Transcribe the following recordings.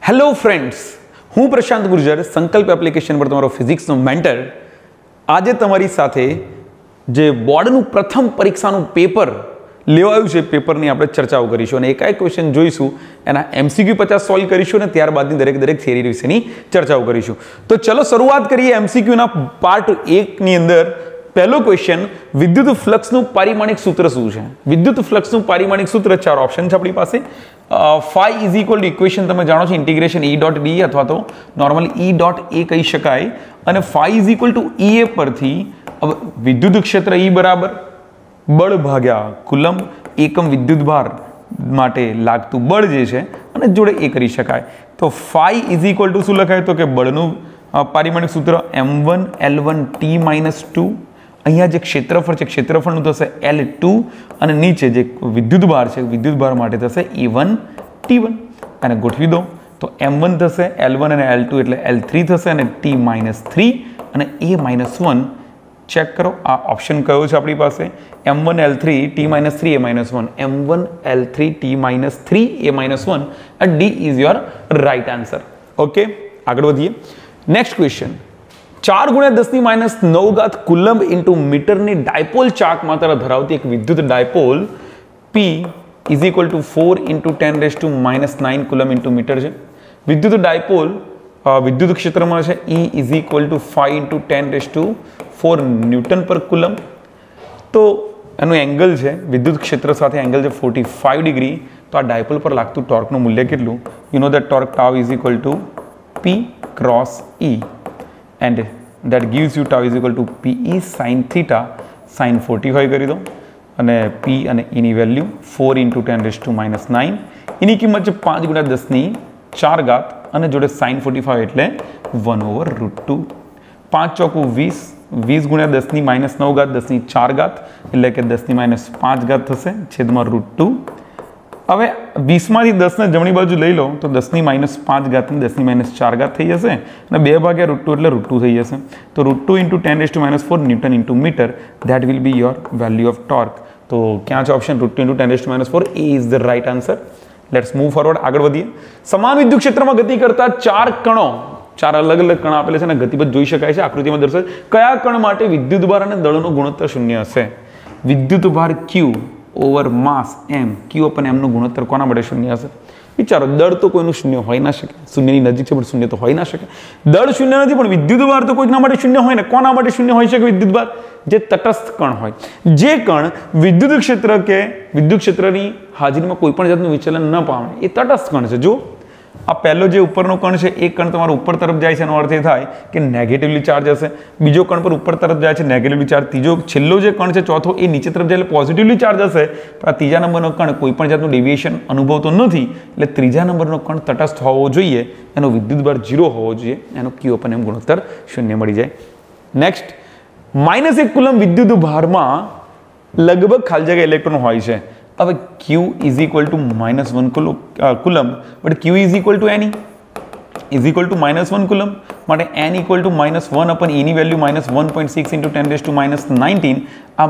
Hello friends, હું પ્રશાંત ગુર્જર, સંકલ્પ application પર તમારો ફિઝિક્સનો મેન્ટર. આજે તમારી સાથે જે બોર્ડનું પ્રથમ પરીક્ષાનું પેપર લેવાયું છે, પેપરની આપણે ચર્ચાઓ કરીશું અને એકાએક ક્વેશ્ચન જોઈશું, એના MCQ 50 સોલ્વ કરીશું અને ત્યારબાદની દરેક થિયરી વિશેની ચર્ચાઓ કરીશું. તો ચલો શરૂઆત કરીએ MCQના પાર્ટ 1 ની અંદર. પહેલો ક્વેશ્ચન, વિદ્યુત ફ્લક્સનું પારિમાણિક સૂત્ર શું છે? વિદ્યુત ફ્લક્સનું પારિમાણિક સૂત્ર, ચાર ઓપ્શન છે આપણી પાસે. phi is equal two equation તમે જાણો છો, ઇન્ટિગ્રેશન E ડોટ D અથવા તો નોર્મલી E ડોટ A કહી શકાય. અને phi is equal two EA પરથી વિદ્યુત ક્ષેત્ર E બરાબર બળ ભાગ્યા કુલંબ એકમ વિદ્યુત ભાર માટે લાગતું બળ જે છે અને જોડે એ કરી શકાય. તો phi ઇઝ ઇક્વલ ટુ શું લખાય? તો કે બળનું પારિમાણિક સૂત્ર m1 L1 T-2. અહીંયા જે ક્ષેત્રફળ છે, ક્ષેત્રફળનું થશે L2 અને નીચે જે વિદ્યુત ભાર છે, વિદ્યુત ભાર માટે થશે E1 T1. અને ગોઠવી દો તો m1 થશે L1 અને L2 એટલે L3 થશે અને T-3 અને A-1. ચેક કરો આ ઓપ્શન કયો છે આપણી પાસે? m1 L3 T-3 A-1, m1 L3 T-3 A-1 and D is your right answer. Okay, આગળ વધીએ. નેક્સ્ટ ક્વેશ્ચન, 4×10⁻9 કુલંબ ઇન્ટુ મીટરની ડાયપોલ ચાર્જ માત્રા ધરાવતી એક વિદ્યુત dipole P is equal to 4×10⁻9 coulomb into metre છે. વિદ્યુત ડાયપોલ વિદ્યુત ક્ષેત્રમાં છે E is equal to 5×10⁴ newton per coulomb. તો એનું એંગલ છે, વિદ્યુત ક્ષેત્ર સાથે એંગલ છે 45 ડિગ્રી. તો આ ડાયપોલ પર લાગતું ટોર્કનું મૂલ્ય કેટલું? You know that torque tau is equal two P cross E and that gives you tau is equal to PE sin theta sin 45 કરી દો અને P અને E ની વેલ્યુ 4×10⁻9. એની કિંમત છે 5×10⁴ અને જોડે sin 45 એટલે 1/√2. 5 ચોકુ 20, 20×10⁻9 10⁴ એટલે કે 10⁻5 થશે છેદમાં √2. હવે 20માંથી 10 ને જમણી બાજુ લઈ લો તો 10⁻5 ને 10⁻4 થઈ જશે અને 2/√2 એટલે √2 થઈ જશે. તો √2 × 10⁻4 newton into metre, that will be your value of torque. તો ક્યાં છે option? √2 × 10⁻4. A is the right answer. Let's move forward, આગળ વધીએ. સમાન વિદ્યુત ક્ષેત્રમાં ગતિ કરતા ચાર કણો, ચાર અલગ અલગ કણ આપેલા છે અને ગતિપથ જોઈ શકાય છે, આકૃતિમાં દર્શાવે. કયા કણ માટે વિદ્યુત ભાર અને દળનો ગુણોત્તર શૂન્ય હશે? વિદ્યુત ભાર Q ઓવર માસ M, Q upon M નું ગુણોત્તર કોના માટે શૂન્ય હશે? વિચારો, દળ તો કોઈનું શૂન્ય હોય ના શકે, શૂન્યની નજીક છે પણ શૂન્ય તો હોય ના શકે. દળ શૂન્ય નથી પણ વિદ્યુત ભાર તો કોઈના માટે શૂન્ય હોય ને. કોના માટે શૂન્ય હોઈ શકે વિદ્યુત ભાર? જે તટસ્થ કણ હોય, જે કણ વિદ્યુત ક્ષેત્ર કે વિદ્યુત ક્ષેત્રની હાજરીમાં કોઈ પણ જાતનું વિચલન ન પામે, એ તટસ્થ કણ છે. જો આ પહેલો જે ઉપરનો કણ છે, એક કણ તમારો ઉપર તરફ જાય છે, એનો અર્થ એ થાય કે નેગેટિવલી ચાર્જ હશે. બીજો કણ પર ઉપર તરફ જાય છે, નેગેટિવલી ચાર્જ. ત્રીજો છેલ્લો જે કણ છે, ચોથો, એ નીચે તરફ જાય એટલે પોઝિટિવલી ચાર્જ હશે. પણ આ ત્રીજા નંબરનો કણ કોઈ પણ જાતનું ડેવિએશન અનુભવતો નથી, એટલે ત્રીજા નંબરનો કણ તટસ્થ હોવો જોઈએ, એનો વિદ્યુત ભાર 0 હોવો જોઈએ, એનો Q/M ગુણોત્તર 0 મળી જાય. નેક્સ્ટ, -1 કુલંબ વિદ્યુત ભારમાં લગભગ ખાલી જગ્યા ઇલેક્ટ્રોન હોય છે. હવે Q is equal two -1 coulomb, but Q is equal two NE is equal two -1 coulomb. માટે N ઇક્વલ ટુ -1 અપન E ની વેલ્યુ -1.6 × 10⁻19. આ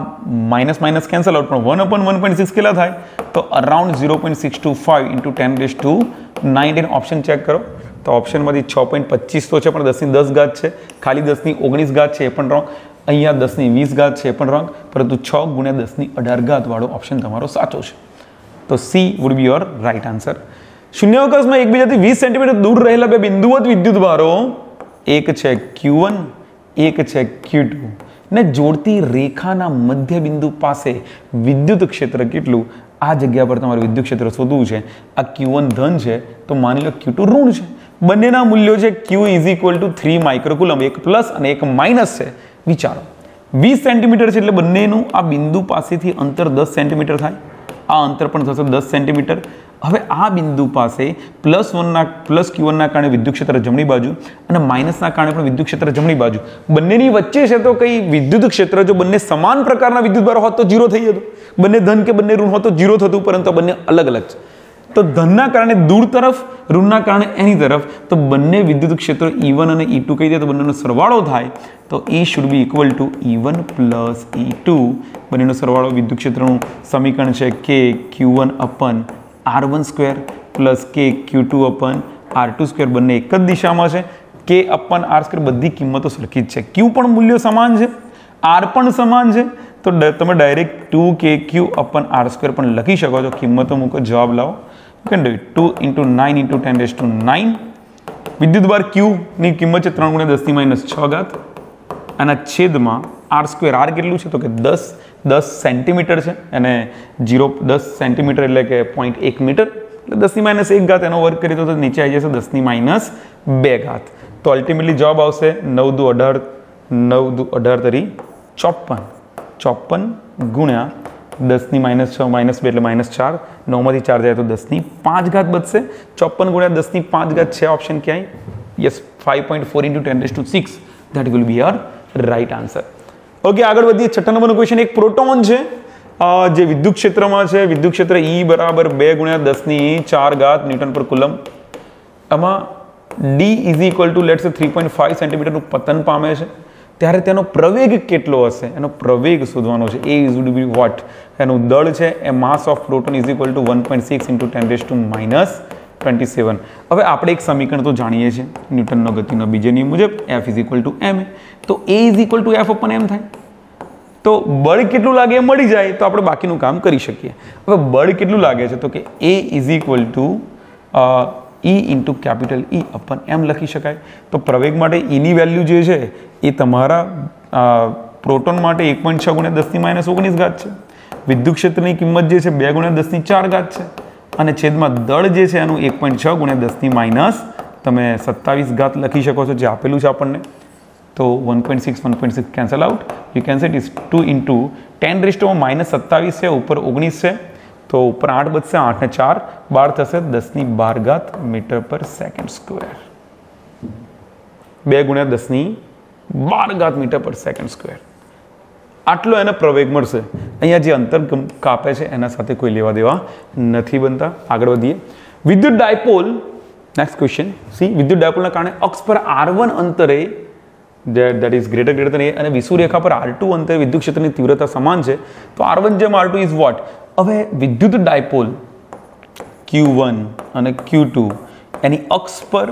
માઇનસ કેન્સલ આઉટ, પણ 1/1.6 કેટલા થાય? તો અરાઉન્ડ 0.625 × 10⁻19. ઓપ્શન ચેક કરો તો ઓપ્શનમાંથી 6.25 તો છે પણ 10⁻10 છે, ખાલી 10⁻19 છે, એ પણ રોંગ. અહીંયા 10⁻20 છે, એ પણ રોંગ. પરંતુ 6×10⁸ વાળો ઓપ્શન તમારો સાચો છે. તો C would be your right answer. શૂન્યાવકાશમાં એકબીજાથી 20 સેન્ટીમીટર દૂર રહેલા બે બિંદુવત વિદ્યુત ભારો, એક છે Q1, એક છે Q2, ને જોડતી રેખાના મધ્ય બિંદુ પાસે વિદ્યુત ક્ષેત્ર કેટલું? આ જગ્યા પર તમારે વિદ્યુત ક્ષેત્ર શોધવું છે. આ Q1 ધન છે તો માની લો Q2 ઋણ છે. બંનેના મૂલ્યો છે Q ઇઝ ઇક્વલ ટુ 3 માઇક્રોકુલમ, એક પ્લસ અને એક માઇનસ છે. વિચારો, 20 સેન્ટીમીટર છે એટલે બંનેનું આ બિંદુ પાસેથી અંતર 10 સેન્ટીમીટર થાય. આ અંતર પણ થશે 10 સેન્ટીમીટર. હવે આ બિંદુ પાસે પ્લસ Q1 ના કારણે વિદ્યુત ક્ષેત્ર જમણી બાજુ અને માઇનસના કારણે પણ વિદ્યુત ક્ષેત્ર જમણી બાજુ. બંનેની વચ્ચે છે તો કઈ વિદ્યુત ક્ષેત્ર, જો બંને સમાન પ્રકારના વિદ્યુત ભાર હોત તો 0 થઈ જતું. બંને ધન કે બંને ઋણ હોત તો 0 થતું, પરંતુ બંને અલગ અલગ છે. તો ધનના કારણે દૂર તરફ, ઋણના કારણે એની તરફ, તો બંને વિદ્યુત ક્ષેત્રો E1 અને E2 કહી દે તો બંનેનો સરવાળો થાય તો E should be equal to E1 plus E2. બંનેનો સરવાળો વિદ્યુત ક્ષેત્રનું સમીકરણ છે કે Q1 અપન R1² plus K Q2 અપન r2² બંને એક જ દિશામાં છે, k/r² બધી કિંમતો સરખી જ છે, q પણ મૂલ્યો સમાન છે, r પણ સમાન છે, તો તમે ડાયરેક્ટ 2kq/r² પણ લખી શકો છો. કિંમતો મૂકો, જવાબ લાવો. You can do it. 2 × 9 × 10⁹. વિદ્યુતભાર q ની કિંમત છે 3 × 10⁻6 અને છેદમાં r². r કેટલું છે તો કે 10 સેન્ટીમીટર છે અને 10 સેન્ટીમીટર એટલે કે 0.1 મીટર, એટલે 10⁻1 એનો વર્ગ કરીએ તો નીચે આવી જશે 10⁻2. તો અલ્ટિમેટલી જવાબ આવશે 9 દુ 18, 9 દુ 18 તરી 54, 54 ગુણ્યા 10⁻6 -2 એટલે -4, 9 માંથી 4 જાય તો 10⁵ બચશે. 54 ગુણ્યા 10⁵ છે ઓપ્શન ક્યાંય? Yes, 5.4 × 10⁶. That will be your right answer. Okay, આગળ વધીએ. 6 નંબરનો ક્વેશ્ચન. એક પ્રોટોન છે જે વિદ્યુત ક્ષેત્રમાં છે. વિદ્યુત ક્ષેત્ર E બરાબર 2 × 10⁴ ન્યૂટન પર કુલમ. આમાં D = લેટ્સ સે 3.5 સેન્ટીમીટરનું પતન પામે છે, ત્યારે તેનો પ્રવેગ કેટલો હશે? એનો પ્રવેગ શોધવાનો છે. A would be what? એનું દળ છે એ માસ ઓફ પ્રોટોન = 1.6 × 10⁻27. હવે આપણે એક સમીકરણ તો જાણીએ છીએ ન્યૂટનનો ગતિનો બીજો નિયમ મુજબ, F = ma. તો A = F/m થાય. તો બળ કેટલું લાગે એ મળી જાય તો આપણે બાકીનું કામ કરી શકીએ. હવે બળ કેટલું લાગે છે તો કે A = E × E/m લખી શકાય. તો પ્રવેગ માટે E ની વેલ્યુ જે છે એ તમારા પ્રોટોન માટે 1.6 × 10⁻19 છે. વિદ્યુત ક્ષેત્રની કિંમત જે છે 2 × 10⁴ છે અને છેદમાં દળ જે છે એનું 1.6 × 10⁻27 લખી શકો છો, જે આપેલું છે આપણને. તો 1.6 cancel out. You can say it is 2 × 10⁻27 છે, ઉપર 19 છે, તો ઉપર 8 બચશે, 8 ને 4 12 થશે, 10⁻12 મીટર/સેકન્ડ². 2 × 10⁻12 મીટર/સેકન્ડ². આટલો એને પ્રવેગ મળશે. અહીંયા જે અંતર કાપે છે એના સાથે કોઈ લેવા દેવા નથી બનતા. આગળ વધીએ. વિદ્યુત ડાયપોલ. Next question. સી, વિદ્યુત ડાયપોલના કારણે અક્ષ પર r1 અંતરે that is greater than a અને વિષુવરેખા પર r2 અંતરે વિદ્યુત ક્ષેત્રની તીવ્રતા સમાન છે. તો r1 જેમ r2 ઇઝ વોટ? હવે વિદ્યુત ડાયપોલ Q1 અને Q2 એની અક્ષ પર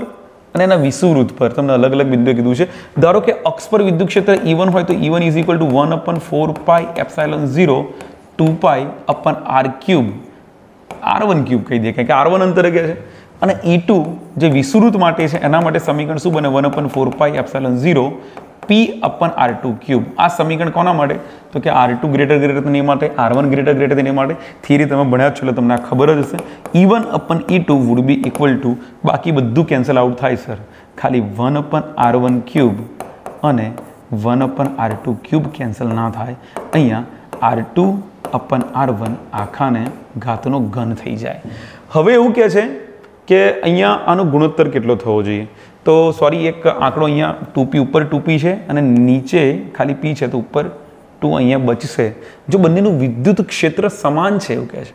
અને એના વિષુવવૃત્ત પર તમને અલગ અલગ બિંદુએ કીધું છે. ધારો કે અક્ષ પર વિદ્યુત ક્ષેત્ર E1 હોય તો E1 = 1/4πε0 2π/r3 r1³ કહી દે, કારણ કે r1 અંતરે કે છે. અને E2 જે વિષુવવૃત્ત માટે છે એના માટે સમીકરણ શું બને? 1/4πε0 p/r2³. આ સમીકરણ કોના માટે? તો કે r2 > એ માટે, r1 > એ માટે. થિયરી તમે ભણ્યા છો એટલે તમને ખબર જ હશે. E1/E2 would be equal to, બાકી બધું કેન્સલ આઉટ થાય સર, ખાલી 1/r1³ અને 1/r2³ કેન્સલ ના થાય. અહીંયા r2/r1 આખાને ઘાતનો ઘન થઈ જાય. હવે એવું કહે છે કે અહીંયા આનો ગુણોત્તર કેટલો થવો જોઈએ? તો સોરી, એક આંકડો અહીંયા 2p, ઉપર 2p છે અને નીચે ખાલી p છે, તો ઉપર 2 અહીંયા બચશે. જો બંનેનું વિદ્યુત ક્ષેત્ર સમાન છે એવું કહે છે,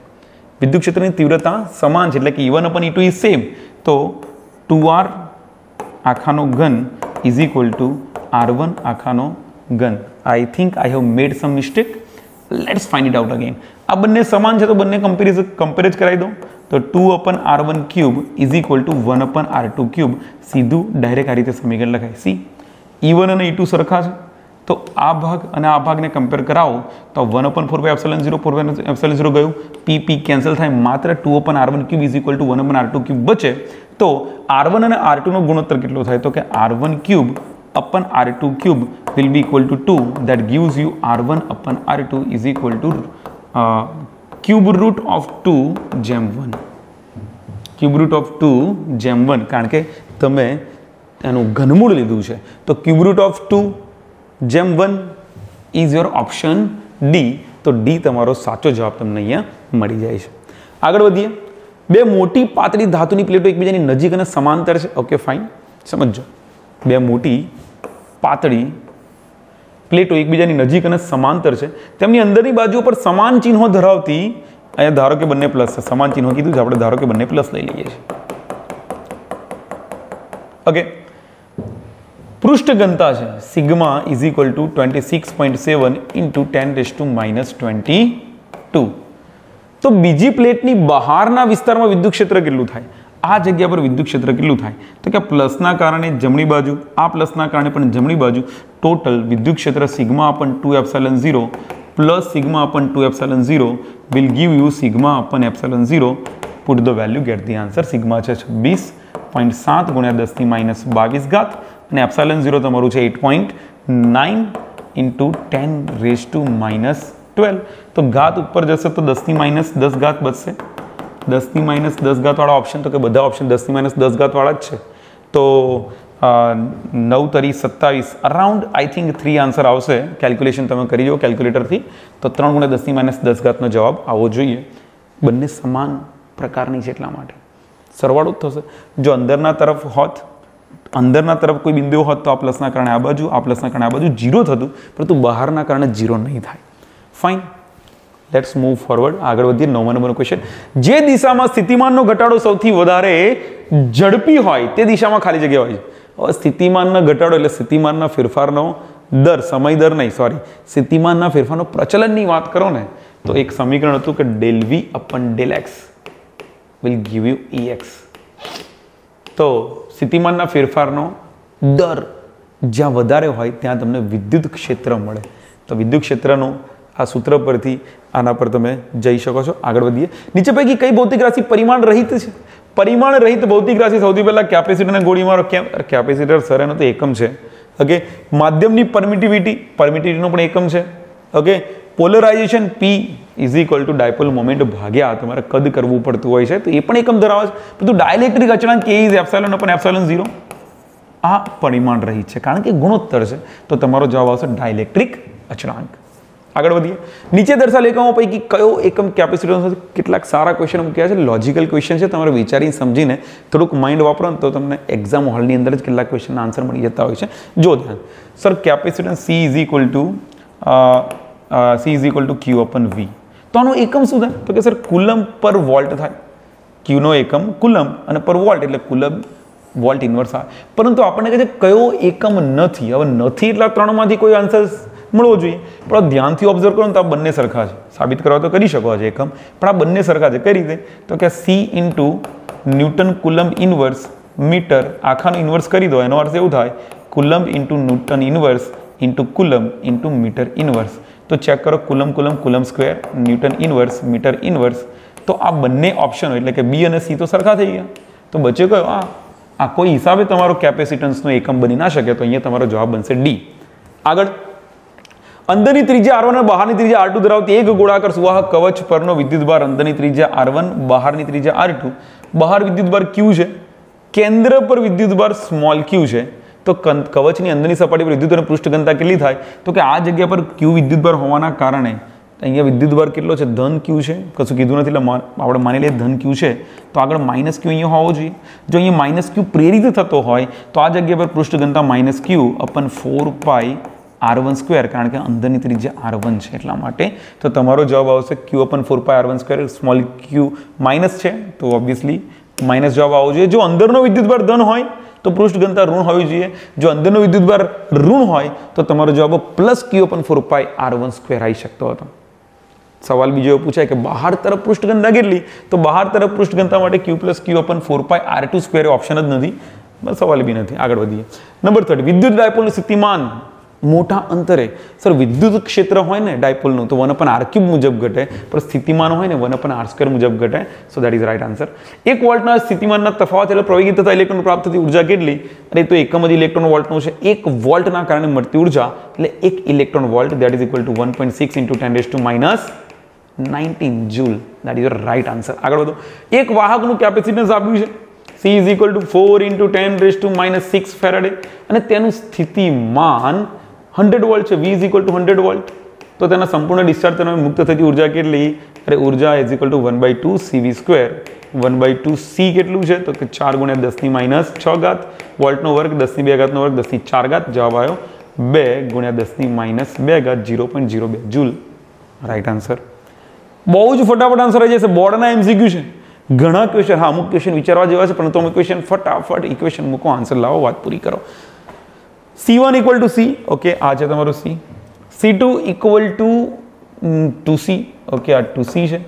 વિદ્યુત ક્ષેત્રની તીવ્રતા સમાન છે, એટલે કે E1/E2 ઇઝ સેમ, તો 2r આખાનો ઘન = r1 આખાનો ઘન. I think I have made some mistake. Let's find it out again. આ બંને સમાન છે તો બંને કમ્પેરેજ કરાવી દો. તો 2/r1³ = 1/r2³. સીધું ડાયરેક્ટ આ રીતે સમીકરણ લખાય. સી, E1 અને E2 સરખા છે, તો આ ભાગ અને આ ભાગને કમ્પેર કરાવો તો 1/4πε0 ગયું, p કેન્સલ થાય, માત્ર 2/r1³ = 1/r2³ બચે. તો r1 અને r2 નો ગુણોત્તર કેટલો થાય? તો કે r1³ will be equal to 2. that gives you r1/r2 = cube root of 2/1. cube root of 2/1, કારણ કે તમે એનું ઘનમૂળ લીધું છે. તો cube root of 2/1 is your option D. તો D તમારો સાચો જવાબ તમને અહીંયા મળી જાય છે. આગળ વધીએ. બે મોટી પાતળી ધાતુની પ્લેટો એકબીજાની નજીક અને સમાંતર છે. ઓકે, ફાઇન, સમજો. બે મોટી પાતળી પ્લેટો એકબીજાની નજીક અને સમાંતર છે. તેમની અંદરની બાજુ પર સમાન ચિહ્નો ધરાવતી, અહીંયા ધારો કે બંને પ્લસ છે, સમાન ચિહ્નો કીધું છે આપણે, ધારો કે બંને પ્લસ લઈ લઈએ છીએ. ઓકે, પૃષ્ઠ ઘનતા છે સિગ્મા = 26.7 × 10⁻22. તો બીજી પ્લેટની બહારના વિસ્તારમાં વિદ્યુત ક્ષેત્ર કેટલું થાય? આ જગ્યા પર વિદ્યુત ક્ષેત્ર કેટલું થાય તો કે પ્લસના કારણે જમણી બાજુ, આ પ્લસના કારણે પણ જમણી બાજુ, ટોટલ વિદ્યુત ક્ષેત્ર sigma upon 2ε0 plus sigma upon 2ε0 will give you sigma upon ε0. Put the value, get the answer. Sigma છે 26.7 ગુણ્યા 10⁻22 ઘાત અને ε0 તમારું છે 8.9 ઇન્ટુ 10⁻12. તો ઘાત ઉપર જશે તો 10⁻10 ઘાત બચશે. 10⁻10 ઘાત વાળા ઓપ્શન તો કે બધા ઓપ્શન 10⁻10 ઘાત વાળા જ છે. તો 9 તરી 27 અરાઉન્ડ આઈ થિંક 3 આન્સર આવશે. કેલ્ક્યુલેશન તમે કરી જુઓ કેલ્ક્યુલેટરથી, તો 3 ગુણ્યા 10⁻10 ઘાતનો જવાબ આવવો જોઈએ. બંને સમાન પ્રકારની છે એટલા માટે સરવાળો જ થશે. જો અંદરના તરફ હોત, અંદરના તરફ કોઈ બિંદુ હોત તો આ પ્લસના કારણે આ બાજુ, આ પ્લસના કારણે આ બાજુ 0 થતું, પરંતુ બહારના કારણે 0 નહીં થાય. Fine, let's move forward. આગળ વધીએ. 9મા નંબરનો ક્વેશ્ચન. જે દિશામાં સ્થિતિમાનનો ઘટાડો સૌથી વધારે ઝડપી હોય તે દિશામાં ખાલી જગ્યા હોય છે. હવે સ્થિતિમાનના ઘટાડો એટલે સ્થિતિમાનના ફેરફારનો દર, સમય દર નહીં, સોરી, સ્થિતિમાનના ફેરફારનો પ્રચલનની વાત કરો ને તો એક સમીકરણ હતું કે del v upon del x will give you ex. તો સ્થિતિમાનના ફેરફારનો દર જ્યાં વધારે હોય ત્યાં તમને વિદ્યુત ક્ષેત્ર મળે. તો વિદ્યુત ક્ષેત્રનું આ સૂત્ર પરથી આના પર તમે જઈ શકો છો. આગળ વધીએ. નીચે પૈકી કઈ ભૌતિક રાશિ પરિમાણ રહિત છે? પરિમાણ રહિત ભૌતિક રાશિ સૌથી પહેલા કેપેસિટરને ગોળી મારો. કેપેસિટર સર એનો તો એકમ છે. ઓકે. માધ્યમની પરમિટિવિટીનો પણ એકમ છે. Okay. Polarisation P is equal to dipole moment ભાગ્યા તમારે કદ કરવું પડતું હોય છે, તો એ પણ એકમ ધરાવે છે. પરંતુ ડાયલેક્ટ્રિક અચળાંક K ઇઝ એપ્સિલોન અપન એપ્સિલોન 0 આ પરિમાણ રહિત છે કારણ કે ગુણોત્તર છે. તો તમારો જવાબ આવશે ડાયલેક્ટ્રિક અચળાંક. આગળ વધીએ. નીચે દર્શાવેલ એકમો પૈકી કયો એકમ કેપેસિટન્સ? કેટલાક સારા ક્વેશ્ચન મૂક્યા છે, લોજિકલ ક્વેશ્ચન છે. તમારે વિચારીને સમજીને થોડુંક માઇન્ડ વાપરો ને તો તમને એક્ઝામ હોલની અંદર જ કેટલાક ક્વેશ્ચનના આન્સર મળી જતા હોય છે. જો ધ્યાન, sir capacitance C is equal two Q અપન V. તો આનો એકમ શું થાય? તો કે સર કુલમ પર વોલ્ટ થાય. ક્યુનો એકમ કુલમ અને પર વોલ્ટ એટલે કુલમ વોલ્ટ ઇન્વર્સ આવે. પરંતુ આપણને કહે છે કયો એકમ નથી. હવે નથી એટલે ત્રણમાંથી કોઈ આન્સર મળવો જોઈએ, પણ ધ્યાનથી ઓબ્ઝર્વ કરો ને તો આ બંને સરખા છે. સાબિત કરવા તો કરી શકો છો એકમ, પણ આ બંને સરખા છે. કઈ રીતે? તો કે C into newton coulomb inverse metre, આખાનું ઇન્વર્સ કરી દો એનો અર્થ એવું થાય coulomb into newton inverse into coulomb into metre inverse. તો ચેક કરો coulomb square, newton inverse, metre inverse. તો આ બંને ઓપ્શનો એટલે કે B અને C તો સરખા થઈ ગયા. તો બચ્યો કયો? આ કોઈ હિસાબે તમારો કેપેસિટન્સનો એકમ બની ના શકે, તો અહીંયા તમારો જવાબ બનશે D. આગળ. અંદરની ત્રિજ્યા R1 અને બહારની ત્રિજ્યા R2 ધરાવતી એક ગોળાકાર સુવાહક કવચ પરનો વિદ્યુતભાર અંદરની ત્રિજ્યા R1, બહારની ત્રિજ્યા R2. બહાર વિદ્યુતભાર Q છે, કેન્દ્ર પર વિદ્યુતભાર સ્મોલ q છે. તો કવચની અંદરની સપાટી પર વિદ્યુત અને પૃષ્ઠ ઘનતા કેટલી થાય? તો કે આ જગ્યા પર q વિદ્યુતભાર હોવાના કારણે અહીંયા વિદ્યુતભાર કેટલો છે? ધન q છે. કશું કીધું નથી એટલે આપણે માની લઈએ ધન q છે, તો આગળ માઇનસ q અહીંયા હોવો જોઈએ. જો અહીંયા માઇનસ q પ્રેરિત થતો હોય તો આ જગ્યા પર પૃષ્ઠ ઘનતા માઇનસ q અપન 4 r1 સ્ક્વેર, કારણ કે અંદરની ત્રિજ્યા r1 છે એટલા માટે. તો તમારો જવાબ આવશે q અપન 4 r1 square. Small q minus છે તો ઓબ્વિયસલી માઇનસ જવાબ આવવો જોઈએ. જો અંદરનો વિદ્યુતભાર ધન હોય તો પૃષ્ઠ ઘનતા ઋણ હોવી જોઈએ. જો અંદરનો વિદ્યુતભાર ઋણ હોય તો તમારો જવાબ પ્લસ q અપન 4 r1 સ્ક્વેર આવી શકતો હતો. સવાલ બીજો એવો પૂછાય કે બહાર તરફ પૃષ્ઠ ઘનતા કેટલી? તો બહાર તરફ પૃષ્ઠ ઘનતા માટે q plus q અપન 4 r2 square option જ નથી, બસ સવાલ બી નથી. આગળ વધીએ. નંબર 30 વિદ્યુત ડાયપોલનું સ્થિતિમાન મોટા અંતરે. સર વિદ્યુત ક્ષેત્ર હોય ને ડાયપોલનું તો 1/r³ મુજબ ઘટે, પણ સ્થિતિમાન હોય ને 1/r² મુજબ ઘટે. So that is right answer. 1 વોલ્ટના સ્થિતિમાનના તફાવત એટલે પ્રવેગી થતા ઇલેક્ટ્રોન પ્રાપ્ત થતી ઉર્જા કેટલી? અરે તો એકમ જ ઇલેક્ટ્રોન વોલ્ટનું છે. 1 વોલ્ટના કારણે મળતી ઉર્જા એટલે 1 electron volt, that is equal to 1.6 into 10⁻19 joule. That is right answer. આગળ વધો. એક વાહકનું કેપેસિટન્સ આપ્યું છે C is equal to 4 into 10⁻6 Faraday અને તેનું સ્થિતિમાન 100 વોલ્ટ છે. V is equal to 100 volt. તો તેના સંપૂર્ણ ડિસ્ચાર્જ તેના મુક્ત થતી ઉર્જા કેટલી? અરે ઉર્જા is equal two 1/2 CV square. 1/2 C કેટલું છે? તો કે 4 ગુણ્યા 10⁻6 ઘાત વોલ્ટનો વર્ગ, 10⁻2 ઘાતનો વર્ગ, 10⁴ ઘાત. જવાબ આવ્યો 2 ગુણ્યા 10⁻2 ઘાત 0.02 જૂલ. Right answer. બહુ જ ફટાફટ આન્સર આવી જશે. બોર્ડના MCQ છે. ઘણા ક્વેશ્ચન, હા અમુક ક્વેશ્ચન વિચારવા જેવા છે, પરંતુ અમુક ક્વેશ્ચન ફટાફટ ઇક્વેશન મૂકો, આન્સર લાવો, વાત પૂરી કરો. C1 equal to C. Okay, આ છે તમારું C. C2 equal to 2C. Okay, આ 2C છે,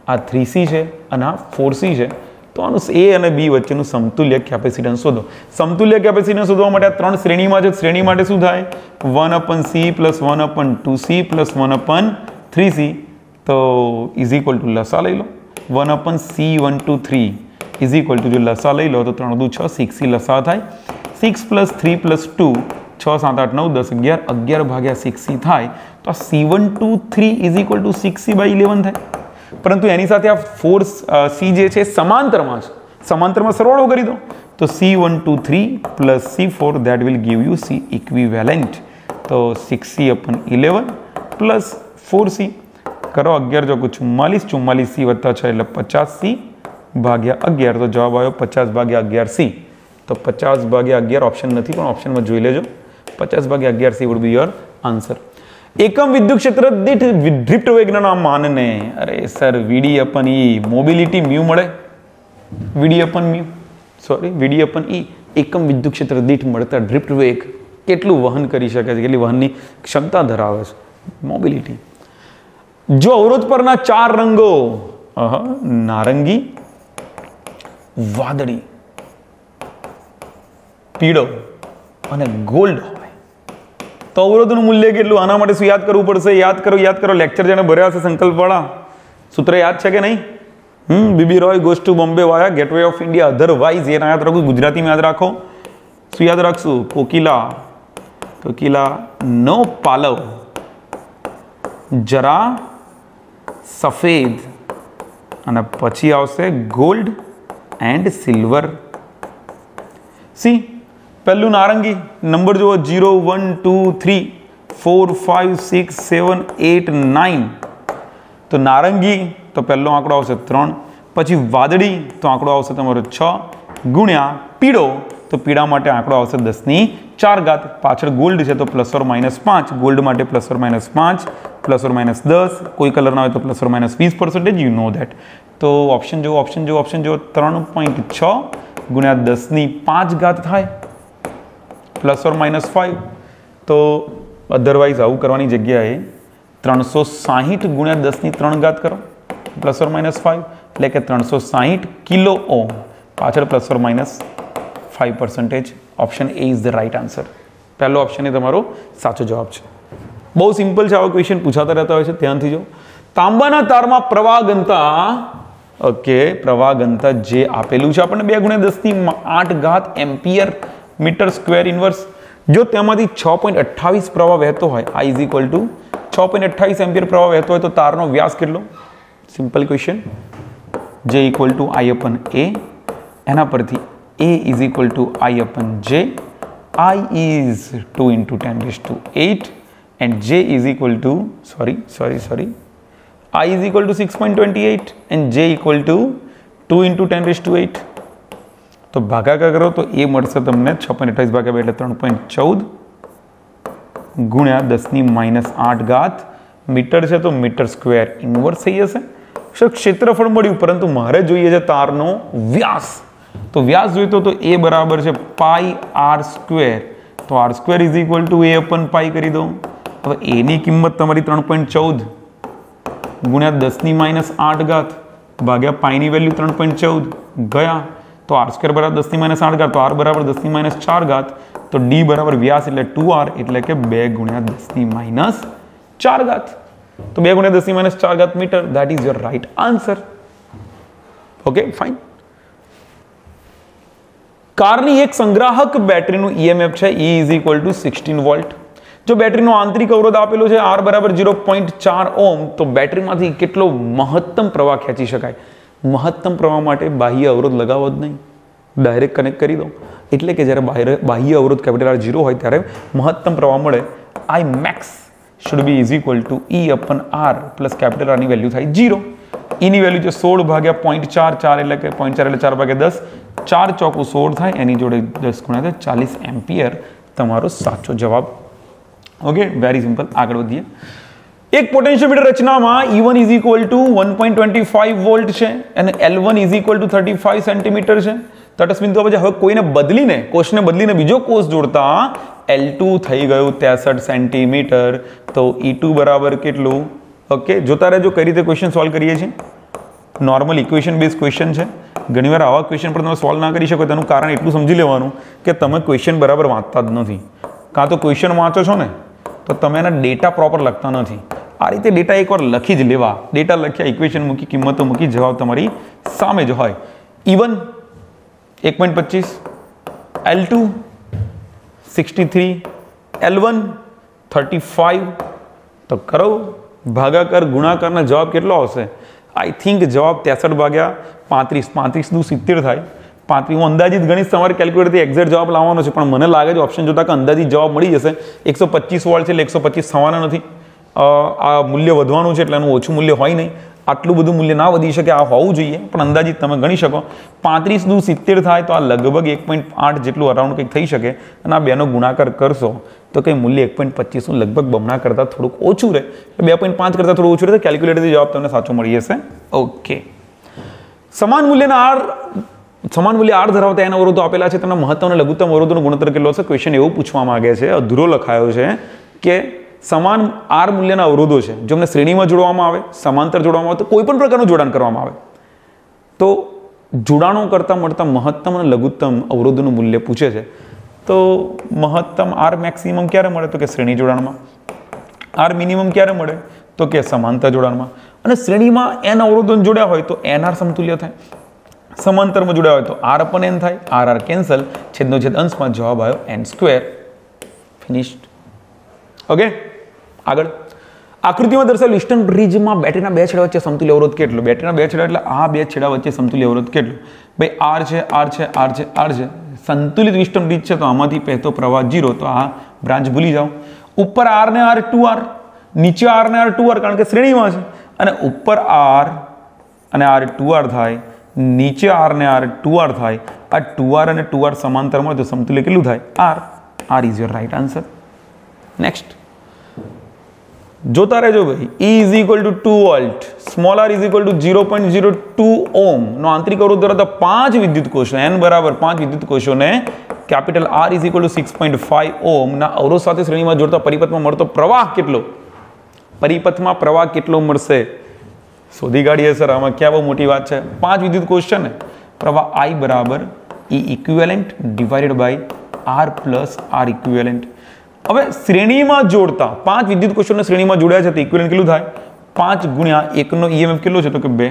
આ 3C છે અને આ 4C છે. તો આનું એ અને બી વચ્ચેનું સમતુલ્ય કેપેસિટન્સ શોધો. સમતુલ્ય કેપેસિટન્સ શોધવા માટે આ ત્રણ શ્રેણીમાં છે. શ્રેણી માટે શું થાય? 1/c + 1/2c + 1/3c. તો ઇઝ ઇક્વલ ટુ લસા લઈ લો. 1/c123 ઇઝ ઇક્વલ ટુ જો લસા લઈ લો તો 3 દુ 6, 6c લસા થાય. 6 + 3 + 2 6 7 8 9 10 11 11 ભાગ્યા 6c થાય. તો આ c123 is equal two 6c/11 થાય. પરંતુ એની સાથે આ 4c જે છે સમાંતરમાં છે. સમાંતરમાં સરવાળો કરી દો તો c123 + c4 that will give you c equivalent. તો 6c/11 + 4c કરો 11 ચોકુ 44, 44c + 6 એટલે 50c/11. તો જવાબ આવ્યો 50/11c. તો 50/11 ઓપ્શન નથી પણ ઓપ્શનમાં જોઈ લેજો. 50/11c would be your answer. એકમ વિદ્યુત ક્ષેત્ર દીઠ ડ્રિફ્ટ વેગના માનને, અરે સર VD/E મોબિલિટી મ્યુ મળે. VD/μ સોરી VD/E એકમ વિદ્યુત ક્ષેત્ર દીઠ મળતા ડ્રિફ્ટ વેગ કેટલું વહન કરી શકે છે, કેટલી વહનની ક્ષમતા ધરાવે છે, મોબિલિટી. જો અવરોધ પરના 4 રંગો નારંગી, વાદળી, પીળો અને ગોલ્ડ હોય તો અવરોધનું મૂલ્ય કેટલું? આના માટે શું યાદ કરવું પડશે? યાદ કરો લેક્ચર જેને ભર્યા છે સંકલ્પવાળા. સૂત્ર યાદ છે કે નહીં? BB Roy goes to Bombay via gateway of India. Otherwise એ યાદ રાખો, ગુજરાતીમાં યાદ રાખો. શું યાદ રાખશું? કોકિલા નો પાલવ, જરા સફેદ અને પછી આવશે ગોલ્ડ એન્ડ સિલ્વર. સી પહેલું નારંગી, નંબર જુઓ 0 1 2 3 4 5 6 7 8 9. તો નારંગી તો પહેલો આંકડો આવશે 3, પછી વાદળી તો આંકડો આવશે તમારો 6 ગુણ્યા પીળો તો પીળા માટે આંકડો આવશે 10⁴. પાછળ ગોલ્ડ છે તો ±5, ગોલ્ડ માટે ±5 ±10, કોઈ કલર ના હોય તો ±20%. You know that. તો ઓપ્શન જુઓ 3.6 ગુણ્યા 10⁵ થાય ±5. તો અધરવાઇઝ આવું કરવાની જગ્યાએ 360 ગુણ્યા 10⁵ કરો ±5 એટલે કે 360 કિલો ઓહ્મ, પાછળ ±5%. Option A is the right answer. પહેલો ઓપ્શન એ તમારો સાચો જવાબ છે. બહુ સિમ્પલ છે, આવા ક્વેશ્ચન પૂછાતા રહેતા હોય છે, ધ્યાનથી જો. તાંબાના તારમાં પ્રવાહ ઘનતા જે આપેલું છે આપણને 2 × 10⁸ એમ્પિયર મીટર સ્ક્વેર ઇન્વર્સ. જો તેમાંથી 6.28 પ્રવાહ વહેતો હોય, I is equal two 6.28 ampere પ્રવાહ વહેતો હોય તો તારનો વ્યાસ કેટલો? Simple question. J equal to I/A. એના પરથી A is equal two I/J. I is 2 × 10⁸ and J is equal two I is equal two 6.28 and J equal to 2 × 10⁸. તો ભાગાકાર કરો તો એ મળશે તમને 6.28 ભાગ્યા 2 એટલે 3.14 ગુણ્યા 10⁻8 મીટર છે તો મીટર સ્ક્વેર ઇન્વર્સ થઈ જશે. ક્ષેત્રફળ મળ્યું પરંતુ મારે જોઈએ છે તારનો વ્યાસ. તો વ્યાસ જોઈતો તો એ બરાબર છે πr². તો r² is equal two A/π કરી દો. હવે એની કિંમત તમારી 3.14 ગુણ્યા 10⁻8 ભાગ્યા પાઈની વેલ્યુ 3.14 ગયા. તો r² બરાબર 10⁻8 તો r બરાબર 10⁻4. તો d બરાબર વ્યાસ એટલે 2r એટલે કે 2 × 10⁻4. તો 2 × 10⁻4 metre. That is your right answer. Okay fine. કારની એક સંગ્રાહક બેટરીનું EMF છે E is equal to 16 volt. જો બેટરીનો આંતરિક અવરોધ આપેલો છે R બરાબર 0.4 ઓહ્મ તો બેટરીમાંથી કેટલો મહત્તમ પ્રવાહ ખેંચી શકાય? મહત્તમ પ્રવાહ માટે બાહ્ય અવરોધ લગાવો જ નહીં, ડાયરેક્ટ કનેક્ટ કરી દો. એટલે કે જ્યારે બાહ્ય અવરોધ R 0 હોય ત્યારે મહત્તમ પ્રવાહ મળે. I max should be is equal to E/R plus R ની વેલ્યુ થાય 0. E ની વેલ્યુ છે 16 ભાગ્યા 0.44 એટલે કે 0.4 એટલે 4 ભાગ્યા 10, 4 ચોકુ 16 થાય, એની જોડે 10 ગુણ્યા 40 એમ્પિયર તમારો સાચો જવાબ. Okay very simple. આગળ વધીએ. એક પોટેન્શિયોમીટર રચનામાં E1 is equal two 1.25 volt છે અને L1 is equal two 35 centimetre છે. તટસ્થ બિંદુ હવે કોઈને બદલીને કોષને બદલીને બીજો કોષ જોડતા L2 થઈ ગયું 63 સેન્ટીમીટર. તો E2 બરાબર કેટલું? ઓકે જોતા રહેજો કઈ રીતે ક્વેશ્ચન સોલ્વ કરીએ છીએ. નોર્મલ ઇક્વેશન બેઝ ક્વેશ્ચન છે. ઘણીવાર આવા ક્વેશ્ચન પર તમે સોલ્વ ના કરી શકો તેનું કારણ એટલું સમજી લેવાનું કે તમે ક્વેશ્ચન બરાબર વાંચતા જ નથી, કાં તો ક્વેશ્ચન વાંચો છો ને તો તમે એના ડેટા પ્રોપર લખતા નથી. આ રીતે ડેટા એકવાર લખી જ લેવા, ડેટા લખ્યા, ઇક્વેશન મૂકી, કિંમતો મૂકી, જવાબ તમારી સામે જ હોય. E1 1.25, L2 63, L1 35. તો કરો ભાગાકાર ગુણાકારના જવાબ કેટલો આવશે? આઈ થિંક જવાબ 63 ભાગ્યા 35, 35 નું 70 થાય. 35 હું અંદાજિત ગણીશ, તમારે કેલ્ક્યુલેટરથી એક્ઝેક્ટ જવાબ લાવવાનો છે, પણ મને લાગે છે ઓપ્શન જોતા કે અંદાજિત જવાબ મળી જશે. 125 વોલ્ટ છે એટલે 125 થવાના નથી. આ મૂલ્ય વધવાનું છે એટલે એનું ઓછું મૂલ્ય હોય નહીં, આટલું બધું મૂલ્ય ના વધી શકે, આ હોવું જોઈએ, પણ અંદાજિત તમે ગણી શકો. 35 નું 70 થાય તો આ લગભગ 1.8 જેટલું અરાઉન્ડ કંઈક થઈ શકે, અને આ બેનો ગુણાકાર કરશો તો કંઈ મૂલ્ય 1.25 નું લગભગ બમણા કરતાં થોડુંક ઓછું રહે, 2.5 કરતાં થોડું ઓછું રહે, તો કેલ્ક્યુલેટરથી જવાબ તમને સાચો મળી જશે. ઓકે, સમાન મૂલ્ય આર ધરાવતા એન અવરોધો આપેલા છે, તેમના મહત્તમ અને લઘુત્તમ અવરોધોનો ગુણોત્તર કેટલો છે? ક્વેશ્ચન એવું પૂછવા માંગે છે, અધૂરો લખાયો છે કે સમાન આર મૂલ્યના અવરોધો છે, જો અમને શ્રેણીમાં જોડવામાં આવે, સમાંતર જોડવામાં આવે, તો કોઈ પણ પ્રકારનું જોડાણ કરવામાં આવે તો જોડાણો કરતાં મળતા મહત્તમ અને લઘુત્તમ અવરોધોનું મૂલ્ય પૂછે છે. તો મહત્તમ આર મેક્સિમમ ક્યારે મળે? તો કે શ્રેણી જોડાણમાં. આર મિનિમમ ક્યારે મળે? તો કે સમાંતર જોડાણમાં. અને શ્રેણીમાં એન અવરોધો જોડ્યા હોય તો એન આર સમતુલ્ય થાય, સમાંતરમાં જોડ્યા હોય તો આર અપન એન થાય, આર આર કેન્સલ, છેદનો છેદ અંશમાં, જવાબ આવ્યો n². ફિનિશ્ડ. ઓકે, આગળ આકૃતિમાં દર્શાવેલ વિસ્ટન બ્રિજમાં બેટરીના બે છેડા વચ્ચે સમતુલ્ય અવરોધ કેટલો? બેટરીના બે છેડા એટલે આ બે છેડા વચ્ચે સમતુલ્ય અવરોધ કેટલો? ભાઈ આર છે, આર છે, આર છે, આર છે, સંતુલિત વિસ્ટન બ્રિજ છે તો આમાંથી પહેતો પ્રવાહ 0, તો આ બ્રાન્ચ ભૂલી જાઓ. ઉપર આર ને આર 2R, નીચે આર ને આર 2R, કારણ કે શ્રેણીમાં છે, અને ઉપર આર અને આર 2R થાય, નીચે આર ને આર 2R થાય. આ 2R અને 2R સમાંતરમાં તો સમતુલ્ય કેટલું થાય? R. R is your right answer. Next જોતા રહેજો ભાઈ. E is equal to 2 volt, small r is equal to 0.02 ohm નો આંતરિક અવરોધ ધરાવતા 5 વિદ્યુત કોષો, n બરાબર 5 વિદ્યુત કોષોને capital R is equal to 6.5 ohm ના અવરોધ સાથે શ્રેણીમાં જોડતા પરિપથમાં મળતો પ્રવાહ કેટલો? પરિપથમાં પ્રવાહ કેટલો મળશે? શોધી કાઢીએ સર, આમાં ક્યાં બહુ મોટી વાત છે. 5 વિદ્યુત કોષ છે ને, પ્રવાહ I બરાબર E equivalent divided by R plus R equivalent. હવે શ્રેણીમાં જોડતા 5 વિદ્યુત કોષોને શ્રેણીમાં જોડ્યા છે તો ઇક્વિવેલન્ટ કેટલું થાય? 5 ગુણ્યા 1 નો EMF કેટલો છે? તો કે 2.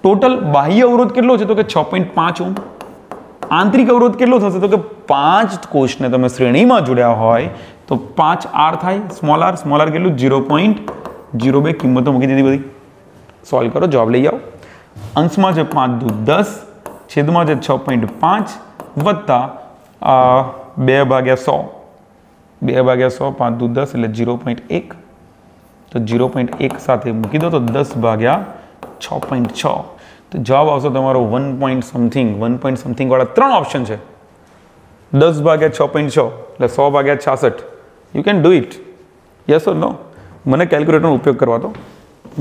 ટોટલ બાહ્ય અવરોધ કેટલો છે? તો કે 6.5 ઓહ્મ. આંતરિક અવરોધ કેટલો થશે? તો કે 5 કોષને તમે શ્રેણીમાં જોડ્યા હોય તો 5R થાય, સ્મોલ r કેટલું? 0.02. કિંમતો મૂકી દીધી બધી, સોલ્વ કરો, જવાબ લઈ આવો. અંશમાં છે 5 દુ 10, છેદમાં છે 6.5 વત્તા 2/100, 2/100, 5 દુ 10 એટલે 0.1, તો 0.1 સાથે મૂકી દો તો 10/6.6, તો જવાબ આવશે તમારો 1 પોઈન્ટ સમથિંગ વાળા 3 ઓપ્શન છે. 10/6.6 એટલે 100/66. You can do it, yes or no? મને કેલ્ક્યુલેટરનો ઉપયોગ કરવા દો,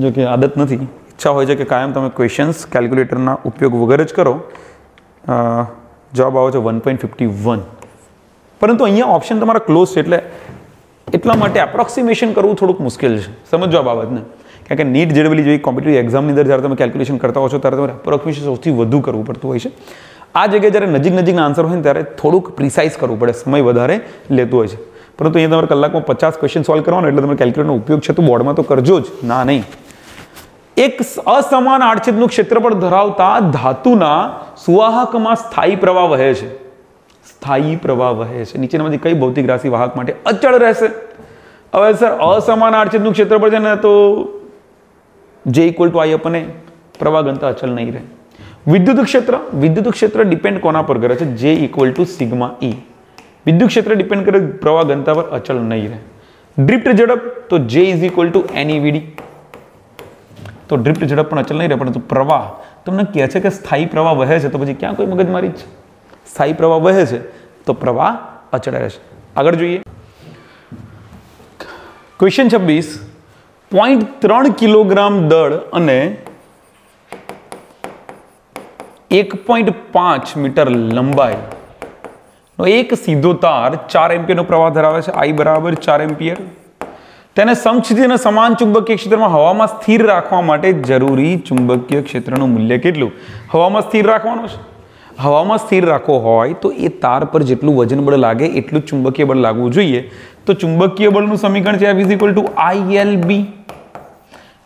જો કે આદત નથી, ઈચ્છા હોય છે કે કાયમ તમે ક્વેશ્ચન્સ કેલ્ક્યુલેટરના ઉપયોગ વગર જ કરો. જવાબ આવે છે 1.51. પરંતુ અહીંયા ઓપ્શન તમારા ક્લોઝ છે એટલે એટલા માટે એપ્રોક્સિમેશન કરવું થોડુંક મુશ્કેલ છે, સમજો આ બાબતને. કારણ કે નીટ જેડબલી જેવી કોમ્પિટિટિવ એક્ઝામની અંદર જ્યારે તમે કેલ્ક્યુલેશન કરતા હો છો ત્યારે તમારે એપ્રોક્સિમેશન સૌથી વધુ કરવું પડતું હોય છે. આ જગ્યાએ જ્યારે નજીકના આન્સર હોય ને ત્યારે થોડુંક પ્રિસાઇઝ કરવું પડે, સમય વધારે લેતું હોય છે. પરંતુ અહીંયા તમારે કલાકમાં 50 ક્વેશ્ચન સોલ્વ કરવાનો એટલે તમે કેલ્ક્યુલેટરનો ઉપયોગ છે તો બોર્ડમાં તો કરજો જ, ના નહીં. એક અસમાન આડછેદનું ક્ષેત્રફળ ધરાવતા ધાતુના સુવાહકમાં સ્થાયી પ્રવાહ વહે છે. સ્થાયી પ્રવાહ વહે છે. નીચેનામાંથી કઈ ભૌતિક રાશિ વાહક માટે અચળ રહેશે? હવે સર અસમાન આડછેદનું ક્ષેત્રફળ છે ને તો J = I / A, પ્રવાહ ઘનતા અચળ નહીં રહે. વિદ્યુત ક્ષેત્ર ડિપેન્ડ કોના પર કરે છે? J = σE. વિદ્યુત ક્ષેત્ર ડિપેન્ડ કરે પ્રવાહ ઘનતા પર, અચળ નહીં રહે. ડ્રિફ્ટ ઝડપ તો J = NEVD, તો ડ્રિફ્ટ ઝડપ પણ અચળ નહીં રહે. પરંતુ પ્રવાહ તમને કહે છે કે સ્થાયી પ્રવાહ વહે છે, તો પછી ક્યાં કોઈ મગજમારી છે? સ્થાયી પ્રવાહ વહે છે તો પ્રવાહ અચળ રહેશે. આગળ જોઈએ ક્વેશ્ચન 26. 0.3 કિલોગ્રામ દળ અને 1.5 મીટર લંબાઈ એક સીધો તાર 4 એમ્પિયરનો પ્રવાહ ધરાવે છે. I બરાબર 4 એમ્પિયર. તેને સમક્ષિતિજ અને સમાન ચુંબકીય ક્ષેત્રમાં હવામાં સ્થિર રાખવા માટે જરૂરી ચુંબકીય ક્ષેત્રનું મૂલ્ય કેટલું? હવામાં સ્થિર રાખવાનું છે. હવામાં સ્થિર રાખવો હોય તો એ તાર પર જેટલું વજન બળ લાગે એટલું જ ચુંબકીય બળ લાગવું જોઈએ. તો ચુંબકીય બળનું સમીકરણ છે F = ILB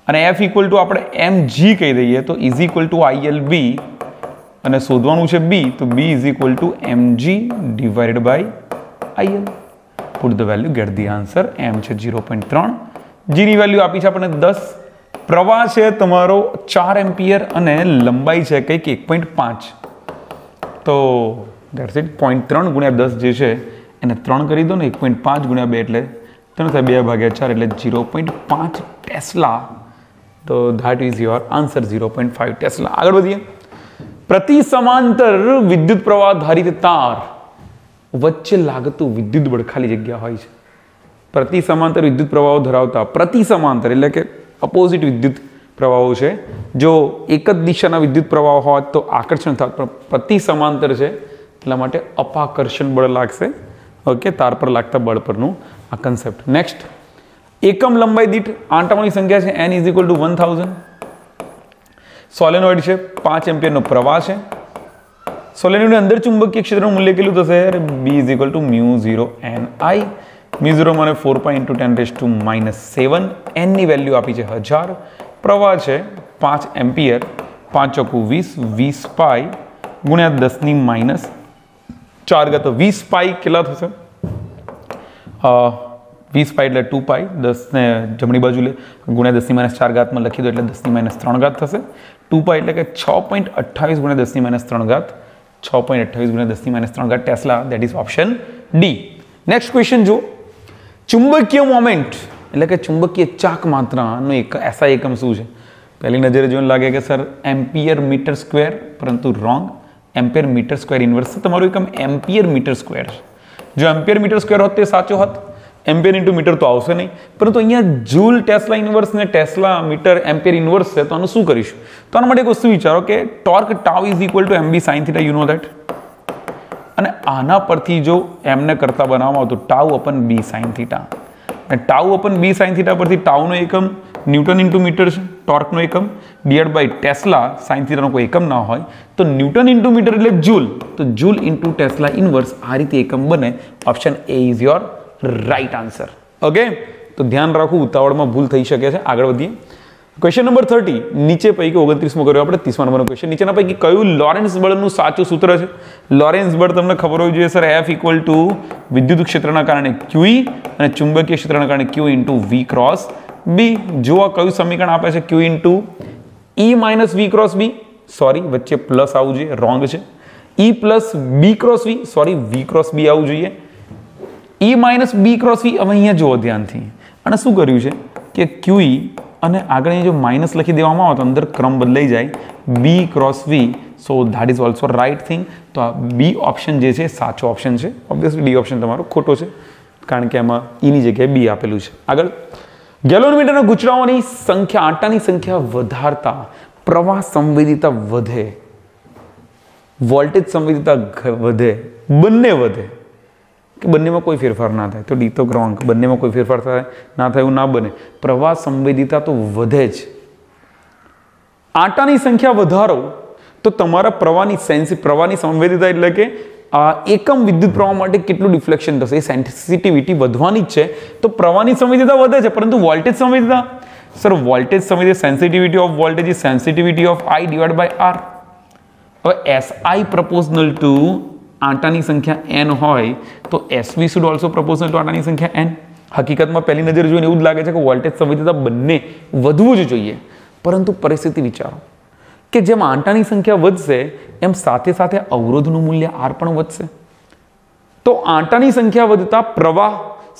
અને F = આપણે mg કહી દઈએ તો = ILB અને શોધવાનું છે B તો B = mg/IL. Put the value, get the answer. m છે 0.3, g ની વેલ્યુ આપી છે આપણને 10. પ્રવાહ છે તમારો 4 એમ્પિયર અને લંબાઈ છે કંઈક 1.5. તો ધેટ્સ ઇટ. 0.3 × 10 જે છે એને 3 કરી દો ને, 1.5 × 2 એટલે 3 થાય, 2/4 એટલે 0.5 ટેસ્લા. તો that is your answer, 0.5 tesla. આગળ વધીએ. પ્રતિ સમાંતર વિદ્યુત પ્રવાહ ધારિત તાર વચ્ચે લાગતું વિદ્યુત બળ ખાલી જગ્યા હોય છે. પ્રતિ સમાંતર વિદ્યુત પ્રવાહો ધરાવતા, પ્રતિ સમાંતર એટલે કે અપોઝિટ વિદ્યુત પ્રવાહો છે. જો એક જ દિશાના વિદ્યુત પ્રવાહ હોય તો આકર્ષણ થાય, પણ પ્રતિ સમાંતર છે એટલા માટે અપાકર્ષણ બળ લાગશે. ઓકે, તાર પર લાગતા બળ પરનું આ કન્સેપ્ટ. નેક્સ્ટ, એકમ લંબાઈ દીઠ આંટાઓની સંખ્યા છે n = 1000. સોલેનોઇડ છે, 5 એમ્પિયરનો પ્રવાહ છે. સોલેનોઇડની અંદર ચુંબકીય ક્ષેત્રનું મૂલ્ય કેટલું થશે? B = μ0 ni. μ0 મને 4π × 10⁻⁷. n ની વેલ્યુ આપી છે 1000. પ્રવાહ છે 5 એમ્પિયર, 5 ચોકુ 20, 20 પાઈ ગુણ્યા 10⁻⁴. તો 20 પાઈ કેટલા થશે? 20 પાઈ એટલે 2 પાઈ, 10 ને જમણી બાજુ લે ગુણ્યા 10⁻⁴ માં લખી દો એટલે 10⁻³ થશે. 2 પાઈ એટલે કે 6.28 × 10⁻³. 6.28 × 10⁻³ tesla. That is option D. Next question જો, ચુંબકીય મોમેન્ટ એટલે કે ચુંબકીય ચાક માત્રાનો એક એસઆઈ એકમ શું છે? પહેલી નજરે જોઈને લાગે કે સર એમ્પિયર મીટર સ્ક્વેર, પરંતુ wrong. Ampere metre square inverse તમારું એકમ એમ્પિયર મીટર સ્ક્વેર છે. જો એમ્પિયર મીટર સ્ક્વેર હોત તે સાચો હોત. એમ્પિયર ઇન્ટુ મીટર તો આવશે નહીં, પરંતુ અહીંયા જૂલ ટેસ્લા ઇન્વર્સ ને ટેસ્લા મીટર એમ્પિયર ઇન્વર્સ છે, તો આનું શું કરીશું? તો આના માટે એક વસ્તુ વિચારો કે torque tau = mb sin θ, you know that. અને આના પરથી જો એમને કરતા બનાવવામાં આવે તો τ/b sin θ. અને τ/b sin θ પરથી ટાઉનો એકમ ન્યૂટન ઇન્ટુ મીટર છે, ટોર્કનો એકમ, / ટેસ્લા sin θ નો કોઈ એકમ ના હોય તો ન્યૂટન ઇન્ટુ મીટર એટલે જૂલ. તો જૂલ ઇન્ટુ ટેસ્લા ઇન્વર્સ આ રીતે એકમ બને. Option A is your right answer. Okay, તો ધ્યાન રાખવું, ઉતાવળમાં ભૂલ થઈ શકે છે. આગળ વધીએ. Question number 30. નીચે પૈકી 29મો કર્યો આપણે, 30મા નંબરનો ક્વેશ્ચન. નીચેના પૈકી કયું લોરેન્સ બળનું સાચું સૂત્ર છે? લોરેન્સ બળ તમને ખબર હોવી જોઈએ સર. F = વિદ્યુત ક્ષેત્રના કારણે QE અને ચુંબકીય ક્ષેત્રના કારણે Q × V × B. જુઓ કયું સમીકરણ આપે છે? Q × E - V × B. Sorry, વચ્ચે પ્લસ આવવું જોઈએ, રોંગ છે. E + B × V, sorry, V × B આવવું જોઈએ. E - B × V. હવે અહીંયા જુઓ ધ્યાનથી, અને શું કર્યું છે કે QE અને આગળ જો માઇનસ લખી દેવામાં આવે તો અંદર ક્રમ બદલાઈ જાય. B × V. So that is also right thing. તો આ બી ઓપ્શન જે છે સાચો ઓપ્શન છે. ઓબ્વિયસલી ડી ઓપ્શન તમારો ખોટો છે, કારણ કે એમાં ઈની જગ્યાએ બી આપેલું છે. આગળ, ગેલોનમીટરના ગૂંચળાઓની સંખ્યા, આંટાની સંખ્યા વધારતા પ્રવાહ સંવેદિતા વધે, વોલ્ટેજ સંવેદિતા વધે, બંને વધે કે બંનેમાં કોઈ ફેરફાર ના થાય? તો ડી તો રોંગ. બંનેમાં કોઈ ફેરફાર થાય ના થાય એવું ના બને. પ્રવાહ સંવેદિતા તો વધે જ. આંટાની સંખ્યા વધારો તો તમારા પ્રવાહની સંવેદિતા એટલે કે એકમ વિદ્યુત પ્રવાહ માટે કેટલું ડિફ્લેક્શન થશે, એ સેન્સિટિવિટી વધવાની જ છે. તો પ્રવાહની સંવેદિતા વધે છે, પરંતુ વોલ્ટેજ સંવેદિતા, સર વોલ્ટેજ સંવેદિતા, sensitivity of voltage is sensitivity of I / R. હવે SI proportional to આંટાની સંખ્યા n હોય તો SV should also proportional to આંટાની સંખ્યા n. હકીકતમાં પહેલી નજરે જોઈને એવું જ લાગે છે કે વોલ્ટેજ સંવેદિતા બંને વધવું જ જોઈએ, પરંતુ પરિસ્થિતિ વિચારો કે જેમ આંટાની સંખ્યા વધશે એમ સાથે સાથે અવરોધનું મૂલ્ય R પણ વધશે. તો આંટાની સંખ્યા વધતા પ્રવાહ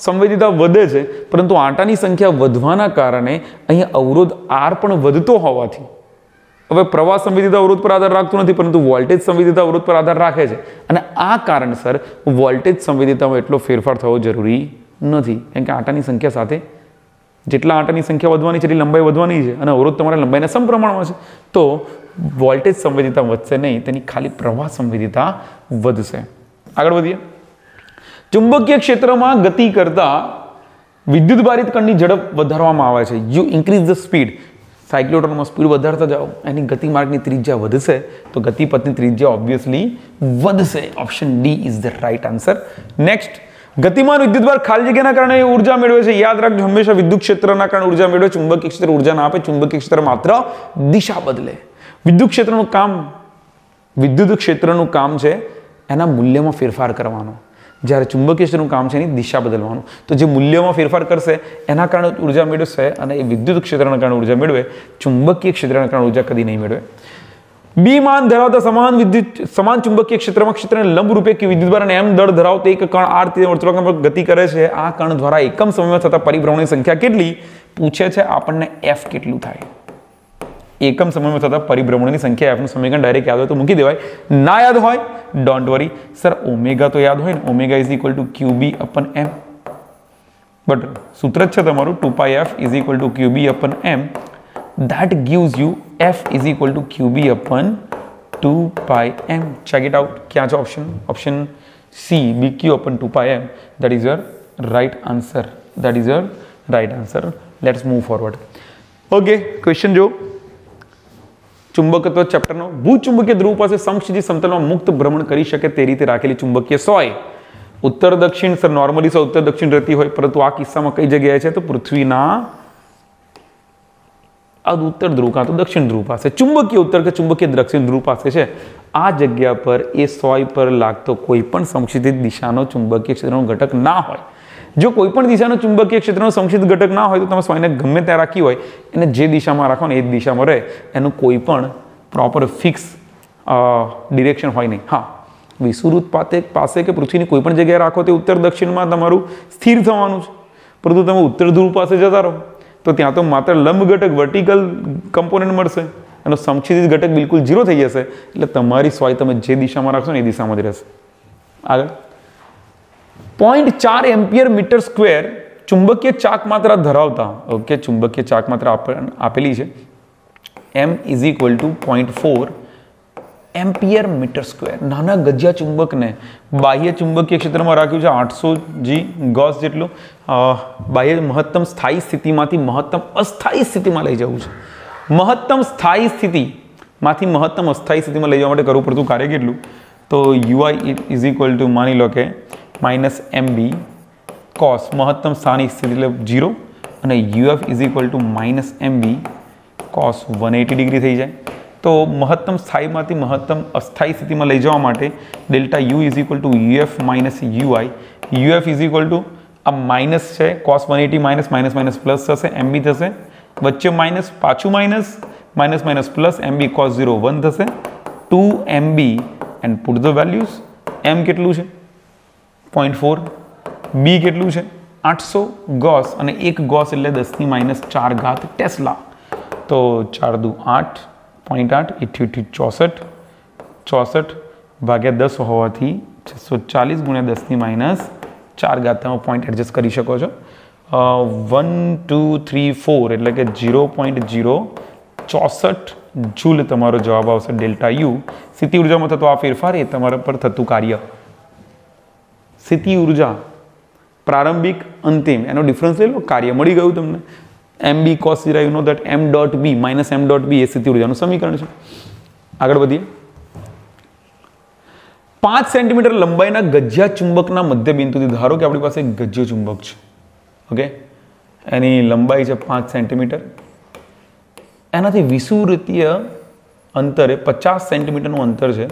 સંવેદિતા વધે છે, પરંતુ આંટાની સંખ્યા વધવાના કારણે અહીંયા અવરોધ R પણ વધતો હોવાથી હવે પ્રવાહ સંવેદિતા અવરોધ પર આધાર રાખતું નથી, પરંતુ વોલ્ટેજ સંવેદિતા અવરોધ પર આધાર રાખે છે. અને આ કારણસર વોલ્ટેજ સંવેદિતામાં એટલો ફેરફાર થવો જરૂરી નથી, કેમ કે આંટાની સંખ્યા સાથે જેટલા આંટાની સંખ્યા વધવાની છે એટલી લંબાઈ વધવાની છે, અને અવરોધ તમારા લંબાઈના સમપ્રમાણમાં છે. તો વોલ્ટેજ સંવેદિતા વધશે નહીં, તેની ખાલી પ્રવાહ સંવેદિતા વધશે. આગળ વધીએ. ચુંબકીય ક્ષેત્રમાં ગતિ કરતા વિદ્યુત ભારિત કણની ઝડપ વધારવામાં આવે છે. You increase the speed. સાયક્લોટ્રોનમાં સ્પીડ વધારતા જાઓ, એની ગતિમાર્ગની ત્રિજ્યા વધશે, તો ગતિપથની ત્રિજ્યા ઓબ્વિયસલી વધશે. Option D is the right answer. Next, ગતિમાન વિદ્યુતભાર ખાલી જગ્યાના કારણે ઉર્જા મેળવે છે. યાદ રાખજો, હંમેશા વિદ્યુત ક્ષેત્રના કારણે ઉર્જા મેળવે. ચુંબકીય ક્ષેત્ર ઉર્જા ના આપે, ચુંબકીય ક્ષેત્ર માત્ર દિશા બદલે. વિદ્યુત ક્ષેત્રનું કામ છે એના મૂલ્યમાં ફેરફાર કરવાનો, જ્યારે ચુંબકીય ક્ષેત્રનું કામ છે એની દિશા બદલવાનું. તો જે મૂલ્યમાં ફેરફાર કરશે એના કારણે ઉર્જા મેળવશે, અને એ વિદ્યુત ક્ષેત્રના કારણે ઉર્જા મેળવે. ચુંબકીય ક્ષેત્રના કારણે ઉર્જા કદી નહીં મેળવે. બી માન ધરાવતા સમાન ચુંબકીય ક્ષેત્રને લંબ રૂપે કે વિદ્યુતભાર અને એમ દળ ધરાવતો એક કણ આર વર્તુળાકાર પર ગતિ કરે છે. આ કણ દ્વારા એકમ સમયમાં થતા પરિભ્રમણની સંખ્યા કેટલી પૂછે છે આપણને? એફ કેટલું થાય? એકમ સમયમાં થતા પરિભ્રમણની સંખ્યા. એફનું સમીકરણ ડાયરેક્ટ યાદ હોય તો મૂકી દેવાય, ના યાદ હોય ડોન્ટ વરી. સર ઓમેગા તો યાદ હોય ને, omega is equal two QB અપન M. But સૂત્ર જ છે તમારું 2πf is equal two QB અપન M. that gives you F is equal to QB upon 2πm. check it out. क्या है option? Option C, BQ upon 2πm. that is your right answer. that is your right answer. let's move forward. okay, question जो ચુંબકત્વ ચેપ્ટરનો, ભૂચુંબકીય ધ્રુવ પાસે સમક્ષિતિજ સમતલમાં મુક્ત ભ્રમણ કરી શકે તે રીતે રાખેલી ચુંબકીય સોય ઉત્તર દક્ષિણ. સર નોર્મલી સો ઉત્તર દક્ષિણ રહેતી હોય, પરંતુ આ કિસ્સામાં કઈ જગ્યાએ છે? તો પૃથ્વીના ઉત્તર ધ્રુવ કાં તો દક્ષિણ ધ્રુવ પાસે. ચુંબકીય ઉત્તર કે ચુંબકીય દક્ષિણ ધ્રુવ પાસે છે. આ જગ્યા પર એ સોય પર લાગતો કોઈ પણ સમક્ષિતિજ દિશાનો ચુંબકીય ક્ષેત્રનો ઘટક ના હોય. જો કોઈ પણ દિશાનો ચુંબકીય ક્ષેત્રનો સમક્ષિતિજ ઘટક ના હોય તો તમે સોયને ગમે ત્યાં રાખી હોય, એને જે દિશામાં રાખો ને એ જ દિશામાં રહે, એનું કોઈ પણ પ્રોપર ફિક્સ ડિરેક્શન હોય નહીં. હા, વિષુવવૃત્ત પાસે કે પૃથ્વીની કોઈ પણ જગ્યાએ રાખો તે ઉત્તર દક્ષિણમાં તમારું સ્થિર થવાનું છે. પરંતુ તમે ઉત્તર ધ્રુવ પાસે જતા રહો તો ત્યાં તો માત્ર લંબ ઘટક, વર્ટિકલ કમ્પોનન્ટ મળશે, એનો સમક્ષિતિજ ઘટક બિલકુલ 0 થઈ જશે. એટલે તમારી સોય તમે જે દિશામાં રાખશો ને એ દિશામાં જ રહેશે. આગળ 0.4 એમ્પિયર મીટર સ્ક્વેર ચુંબકીય ચાક માત્રા ધરાવતા, ઓકે, ચુંબકીય ચાક માત્રા આપેલી છે. m is equal to 0.4 ampere metre square. નાના ગજિયા ચુંબકને બાહ્ય ચુંબકીય ક્ષેત્રમાં રાખ્યું છે 800 G ગોસ જેટલું. બાહ્ય મહત્તમ સ્થાયી સ્થિતિમાંથી મહત્તમ અસ્થાયી સ્થિતિમાં લઈ જવું છે. મહત્તમ સ્થાયી સ્થિતિમાંથી મહત્તમ અસ્થાયી સ્થિતિમાં લઈ જવા માટે કરવું પડતું કાર્ય કેટલું? તો UI ઇઝ ઇક્વલ ટુ માની લો કે -MB cos મહત્તમ સ્થાનિક સ્થિતિ એટલે 0, અને UF is equal two -MB cos 180 degree થઈ જાય. તો મહત્તમ સ્થાયીમાંથી મહત્તમ અસ્થાયી સ્થિતિમાં લઈ જવા માટે delta U is equal two UF minus UI. UF is equal two આ માઇનસ છે, cos 180 minus minus minus plus થશે, MB થશે, વચ્ચે માઇનસ, પાછું minus, minus minus plus, MB cos 0 1 થશે, 2MB and put the values. M કેટલું છે? 0.4. B કેટલું છે? 800 ગોસ, અને 1 ગોસ એટલે 10⁻⁴ ટેસ્લા. તો 4 દુ 8, 0.8, 64 ભાગ્યા 10 હોવાથી 640 ગુણ્યા 10⁻⁴. તમે પોઈન્ટ એડજસ્ટ કરી શકો છો. 1 2 3 4 એટલે કે 0.064 જૂલ તમારો જવાબ આવશે. ડેલ્ટા યુ સ્થિતિ ઉર્જામાં થતો આ ફેરફાર એ તમારા પર થતું કાર્ય. સ્થિતિ ઉર્જા પ્રારંભિક અંતિમ એનો ડિફરન્સ લઈ લો, કાર્ય મળી ગયું તમને. MB cos 0, you know that m.b minus m.b એ સ્થિતિ ઉર્જાનું સમીકરણ છે. આગળ વધીએ. 5 સેન્ટીમીટર લંબાઈના ગજિયા ચુંબકના મધ્ય બિંદુથી, ધારો કે આપણી પાસે એક ગજિયો ચુંબક છે, ઓકે, એની લંબાઈ છે 5 સેન્ટીમીટર. એનાથી વિષુવવૃત્તીય અંતરે 50 સેન્ટીમીટરનું અંતર છે.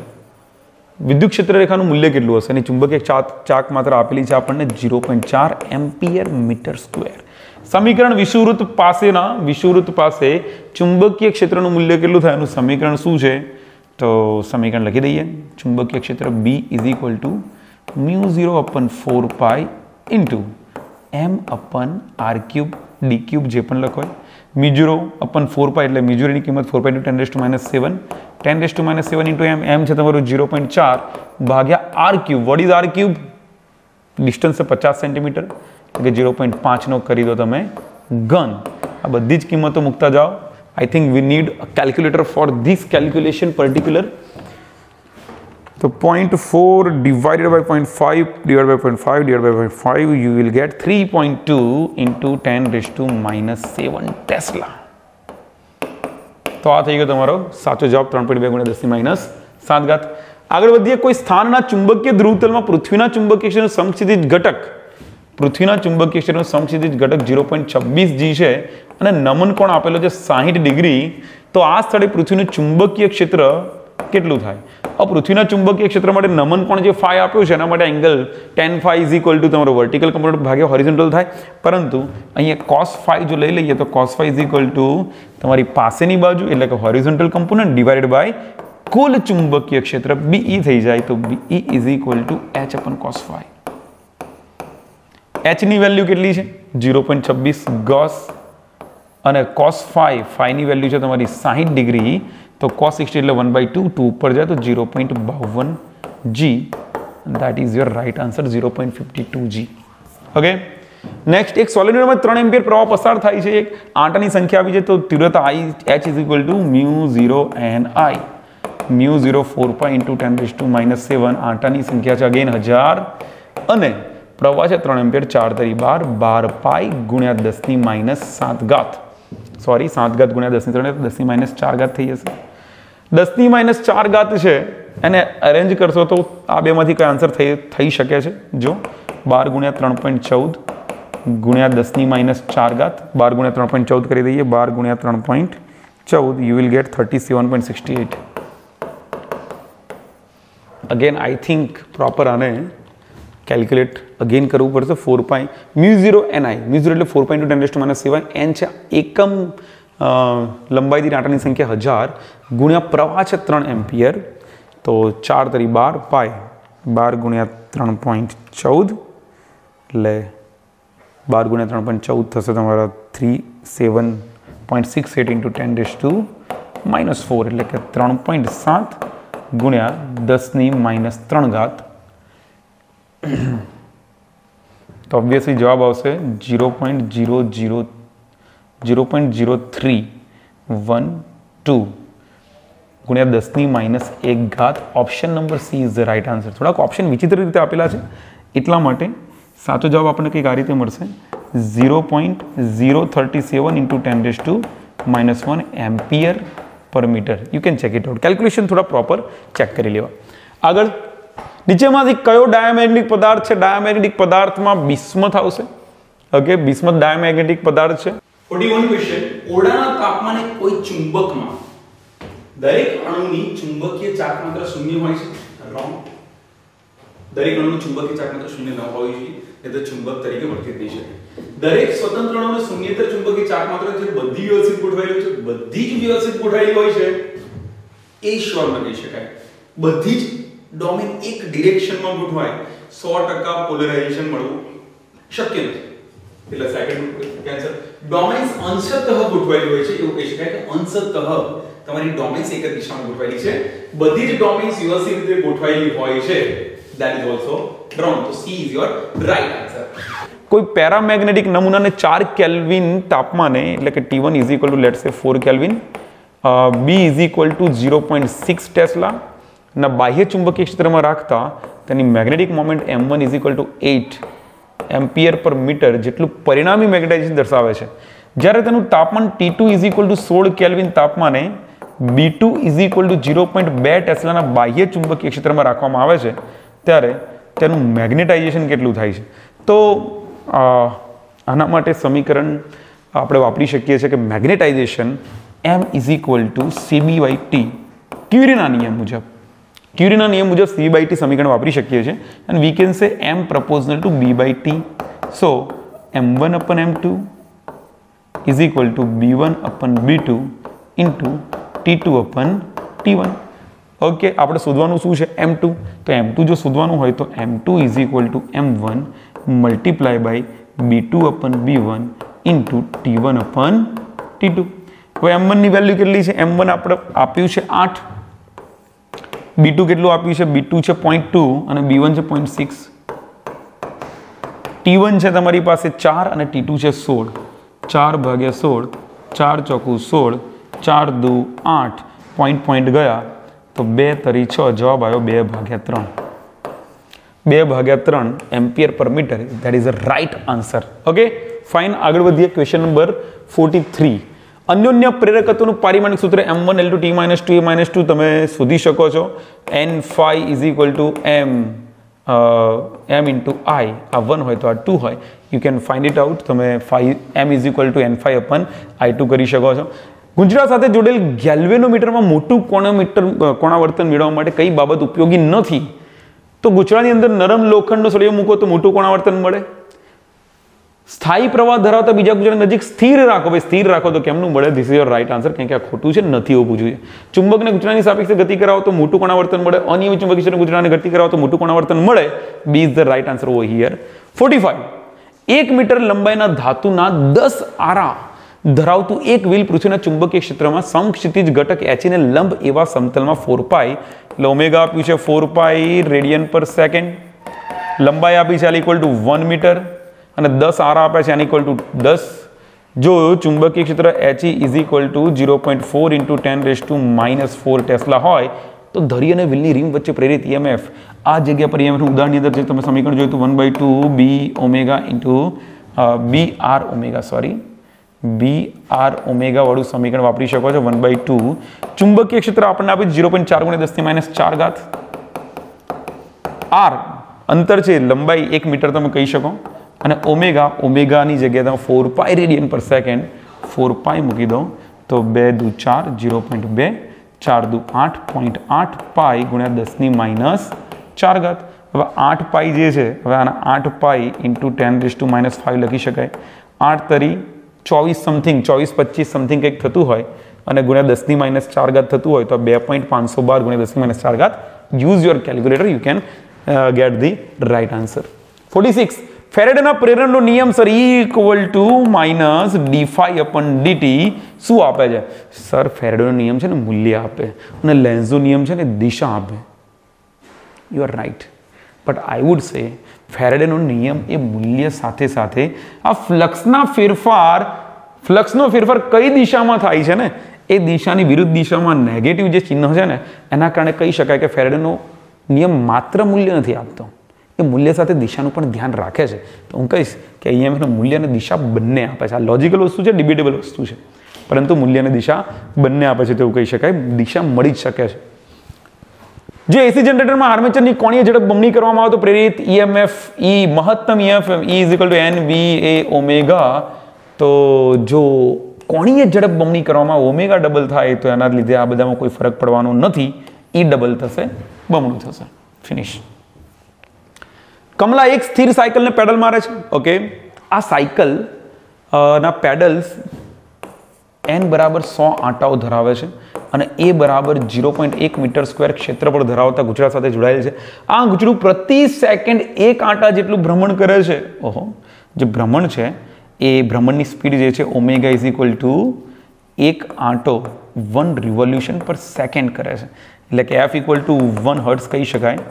વિદ્યુત ક્ષેત્ર રેખાનું મૂલ્ય કેટલું હશે? એની ચુંબકીય ચાક માત્ર આપેલી છે આપણને 0.4 એમ્પિયર મીટર સ્ક્વેર. સમીકરણ વિષુવવૃત્ત પાસે ચુંબકીય ક્ષેત્રનું મૂલ્ય કેટલું થાય? એનું સમીકરણ શું છે? તો સમીકરણ લખી દઈએ. ચુંબકીય ક્ષેત્ર B is equal to μ0/4π into m/r³ d³ જે પણ લખો. μ0/4π એટલે μ0 ની કિંમત 4π × 10⁻⁷, 10⁻⁷ ઇન્ટુ m છે તમારું 0.4 ભાગ્યા r³. What is r³? Distance છે 50 સેન્ટીમીટર, એટલે કે 0.5 નો કરી દો તમે ઘન. આ બધી જ કિંમતો મૂકતા જાઓ. I think we need a calculator for this calculation particular. तो 0.4 divided by 0.5 divided by 0.5 divided by 0.5 you will get 3.2 into 10 raised to -7 tesla. તો આ થઈ ગયો તમારો સાચો જવાબ 3.2 × 10⁻7 ઘાત. આગળ વધીએ. કોઈ સ્થાનના ચુંબકીય ધ્રુવતલમાં પૃથ્વીના ચુંબકીય ક્ષેત્રનો સમક્ષિતિજ ઘટક 0.26 g છે અને નમન કોણ આપેલો છે 60 ડિગ્રી. તો આ સ્થળે પૃથ્વીનું ચુંબકીય ક્ષેત્ર કેટલું થાય? પૃથ્વીના ચુંબકીય ક્ષેત્ર માટે નમન કોણ જે ફાઈ આપ્યું છે એના માટે એંગલ tan phi = તમારો વર્ટિકલ કમ્પોનન્ટ ભાગ્યા હોરિઝોન્ટલ થાય. પરંતુ અહીંયા cos phi જો લઈ લઈએ તો cos phi = તમારી પાસેની બાજુ એટલે કે હોરિઝોન્ટલ કમ્પોનન્ટ ડિવાઇડેડ બાય કુલ ચુંબકીય ક્ષેત્ર BE થઈ જાય. તો BE = H/cos phi. H ની વેલ્યુ કેટલી છે? 0.26 ગોસ અને cos phi ની વેલ્યુ છે તમારી 60 ડિગ્રી. તો cos 60 એટલે 1/2 2 ઉપર જાય તો 0.52 g. that is your right answer 0.52 g. Okay. Next એક સોલિનોઇડમાં 3 એમ્પિયર પ્રવાહ પસાર થાય છે. એક આંટાની સંખ્યા આવી છે તો તીવ્રતા I H = μ0 ni μ0 4π × 10⁻7 આંટાની સંખ્યા છે અગેન 1000 અને પ્રવાહ છે 3 એમ્પિયર 4 × 12 π × 10⁻7 ઘાત. સોરી 7 ઘાત × 10⁻3 10⁻4 ઘાત થઈ જશે. 10⁻4 ઘાત છે એને અરેન્જ કરશો તો આ બેમાંથી કઈ આન્સર થઈ શકે છે. જો 12 × 3.14 × 10⁻4 ઘાત 12 × 3.14 કરી દઈએ. 12 × 3.14 you will get 37.68. Again I think proper આને કેલ્ક્યુલેટ અગેન કરવું પડશે. 4π μ0 ni μ0 એટલે 4π × 10⁻7 n છે એકમ લંબાઈથી આંટાની સંખ્યા 1000 ગુણ્યા પ્રવાહ છે 3 એમ્પિયર. તો 4 × 12 π 12 × 3.14 એટલે 12 × 3.14 થશે તમારા 37.68 × 10⁻4 એટલે કે 3.7 ગુણ્યા 10⁻3 ઘાત. તો ઓબ્વિયસલી જવાબ આવશે 0.0312 ગુણ્યા 10⁻1 ઘાત. Option number C is the right answer. થોડાક ઓપ્શન વિચિત્ર રીતે આપેલા છે એટલા માટે સાચો જવાબ આપણને કંઈક આ રીતે મળશે 0.037 × 10⁻1 ampere per metre. You can check it out. Calculation થોડા પ્રોપર ચેક કરી લેવા. આગળ નીચેમાંથી કયો ડાયામેગ્નેટિક પદાર્થ છે? ડાયામેગ્નેટિક પદાર્થમાં બિસ્મથ આવશે. ઓકે, બિસ્મથ ડાયામેગ્નેટિક પદાર્થ છે. 41 ક્વેશ્ચન. ઓરડાના તાપમાને કોઈ ચુંબકમાં દરેક અણુની ચુંબકીય ચાર્જ માત્રા 0 હોય છે. રોંગ. દરેક અણુની ચુંબકીય ચાર્જ માત્રા 0 ન હોવી જોઈએ એટલે ચુંબક તરીકે વર્તિત થઈ શકે. દરેક સ્વતંત્ર અણુનો શૂન્યેતર ચુંબકીય ચાર્જ માત્રા જે બધી વ્યવસ્થિત ગોઠવાયેલી છે, બધી જ વ્યવસ્થિત ગોઠવાયેલી હોય છે એ શ્યોર ન કહી શકાય. બધી જ ડોમેન એક ડિરેક્શનમાં ગોઠવાય 100% પોલરાઇઝેશન મળવું શક્ય નથી. એટલે સેકન્ડ કેન્સર. ડોમેન્સ અંશતઃ ગોઠવાયેલી હોય છે એવું કહી શકાય કે અંશતઃ તમારી ડોમેન્સ એક જ દિશામાં ગોઠવાયેલી છે. બધી જ ડોમેન્સ વ્યવસ્થિત રીતે ગોઠવાયેલી હોય છે. that is also wrong. so C is your right answer. કોઈ પેરામેગ્નેટિક નમૂનાને 4 કેલ્વિન તાપમાને એટલે કે T1 let's say 4 kelvin B 0.6 tesla ના બાહ્ય ચુંબકીય ક્ષેત્રમાં રાખતા તેની magnetic moment m1 8 ampere per metre જેટલું પરિણામી મેગ્નેટાઇઝેશન દર્શાવે છે. જ્યારે તેનું તાપમાન T2 16 કેલ્વિન તાપમાને B2 0.2 ટેસ્લાના બાહ્ય ચુંબકીય ક્ષેત્રમાં રાખવામાં આવે છે ત્યારે તેનું મેગ્નેટાઇઝેશન કેટલું થાય છે? તો આના માટે સમીકરણ આપણે વાપરી શકીએ છીએ કે મેગ્નેટાઇઝેશન m CB/T ક્યુરીના નિયમ મુજબ CB/T સમીકરણ વાપરી શકીએ છીએ and we can say m proportional to B/T. so m1/m2 B1/B2 into T2/T1. Okay, આપણે શોધવાનું શું છે? m2. તો m2 જો શોધવાનું હોય તો m2 m1 multiply by B2/B1 into T1/T2. હવે m1 ની વેલ્યુ કેટલી છે? m1 આપણે આપ્યું છે 8. B2 કેટલું આપ્યું છે? B2 છે 0.2 અને B1 છે 0.6. T1 છે તમારી પાસે 4 અને T2 છે 16. 4/16 4 ચોકુ 16 4 દુ 8 પોઈન્ટ ગયા तो 2 तरी 6 जवाब आयो 2/3 2/3 ampere per metre that is the right answer okay fine आगे बढ़िए क्वेश्चन नंबर 43 अन्योन्य प्रेरकत्वનું પારિમાણિક સૂત્ર m1l2 t-2 a-2 તમે શોધી શકો છો n phi m m into I આ 1 હોય તો આ 2 હોય you can find it out તમે phi m n phi upon I2 કરી શકો છો ગુંજરા સાથે જોડેલ ગેલ્વેનોમીટરમાં મોટું કોણાવર્તન મેળવવા માટે કઈ બાબત ઉપયોગી નથી તો ગુંજરાની અંદર નરમ લોખંડનો સળિયો મૂકો તો મોટું કોણાવર્તન મળે સ્થાયી પ્રવાહ ધરાવતા બીજા ગુંજરાની નજીક સ્થિર રાખો ભાઈ સ્થિર રાખો તો કેમનું મળે this is your right answer કારણ કે આ ખોટું છે નથી હોવું જોઈએ ચુંબકને ગુંજરાની સાપેક્ષે ગતિ કરાવો તો મોટું કોણાવર્તન મળે અનિયમિત ચુંબકીય ક્ષેત્રને ગુંજરાને ગતિ કરાવો તો મોટું કોણાવર્તન મળે B is the right answer over here 45 1 metre લંબાઈના ધાતુના 10 આરા ધરાવતું એક વ્હીલ પૃથ્વીના ચુંબકીય ક્ષેત્રમાં સમક્ષિતિજ ઘટક h ને લંબ એવા સમતલમાં 4 પાઈ એટલે ઓમેગા આપ્યું છે 4 પાઈ રેડિયન પર સેકન્ડ લંબાઈ આપી છે ઇક્વલ ટુ 1 મીટર અને 10 આરા આપ્યા છે આની ઇક્વલ ટુ 10 જો ચુંબકીય ક્ષેત્ર h is equal to 0.4 into 10⁻⁴ tesla હોય તો ધરી અને વ્હીલની રીમ વચ્ચે પ્રેરિત EMF આ જગ્યા પર EMF નું ઉદાહરણની અંદર જે તમે સમીકરણ જોયું તો 1/2 b omega into br omega sorry br omega વાળું સમીકરણ વાપરી શકો છો 1/2 ચુંબકીય ક્ષેત્ર આપણને આપે 0.4 × 10⁻⁴ r અંતર છે લંબાઈ 1 મીટર તમે કહી શકો અને ઓમેગાની જગ્યાએ તમે 4 પાઈ રેડિયન પર સેકન્ડ 4 પાઈ મૂકી દો તો 2 × 2 = 4 0.2 4 × 2 = 8.8 પાઈ × 10⁻⁴ હવે 8 પાઈ જે છે હવે આના 8 પાઈ ઇન્ટુ 10⁻⁵ લખી શકાય 8 તરી 24 સમથિંગ 24-25 સમથિંગ કંઈક થતું હોય અને ગુણ્યા 10⁻⁴ થતું હોય તો 2.512 × 10⁻⁴ use your calculator you can get the right answer 46 ફેરેડેના પ્રેરણનો નિયમ સર E = -d∅/dt શું આપે છે સર ફેરેડેનો નિયમ છે ને મૂલ્ય આપે અને લેન્ઝનો નિયમ છે ને દિશા આપે you are right but I would say ફેરેડેનો નિયમ એ મૂલ્ય સાથે સાથે આ ફ્લક્સનો ફેરફાર કઈ દિશામાં થાય છે ને એ દિશાની વિરુદ્ધ દિશામાં નેગેટિવ જે ચિહ્ન છે ને એના કારણે કહી શકાય કે ફેરેડેનો નિયમ માત્ર મૂલ્ય નથી આપતો એ મૂલ્ય સાથે દિશાનું પણ ધ્યાન રાખે છે તો હું કહીશ કે EMFનું મૂલ્ય અને દિશા બંને આપે છે આ લોજિકલ વસ્તુ છે ડિબેટેબલ વસ્તુ છે પરંતુ મૂલ્ય અને દિશા બંને આપે છે તેવું કહી શકાય દિશા મળી જ શકે છે જે AC જનરેટરમાં આર્મેચરની કોણીય ઝડપ બમણી કરવામાં આવે તો પ્રેરિત EMF મહત્તમ EMF E = nVA ઓમેગા તો જો કોણીય ઝડપ બમણી કરવામાં ઓમેગા ડબલ થાય તો એના લીધે આ બધામાં કોઈ ફરક પડવાનો નથી E ડબલ થશે બમણું થશે ફિનિશ કમલા એક સ્થિર સાયકલને પેડલ મારે છે ઓકે આ સાયકલ ના પેડલ્સ n = 100 આંટાઓ ધરાવે છે અને a = 0.1 મીટર સ્ક્વેર ક્ષેત્રફળ ધરાવતા ગુંજરા સાથે જોડાયેલ છે આ ગુંજરું પ્રતિ સેકન્ડ 1 આંટા જેટલું ભ્રમણ કરે છે ઓહો જે ભ્રમણ છે એ ભ્રમણની સ્પીડ જે છે ઓમેગા = 1 આંટો 1 રિવોલ્યુશન પર સેકન્ડ કરે છે એટલે કે f = 1 હર્ટ્ઝ કહી શકાય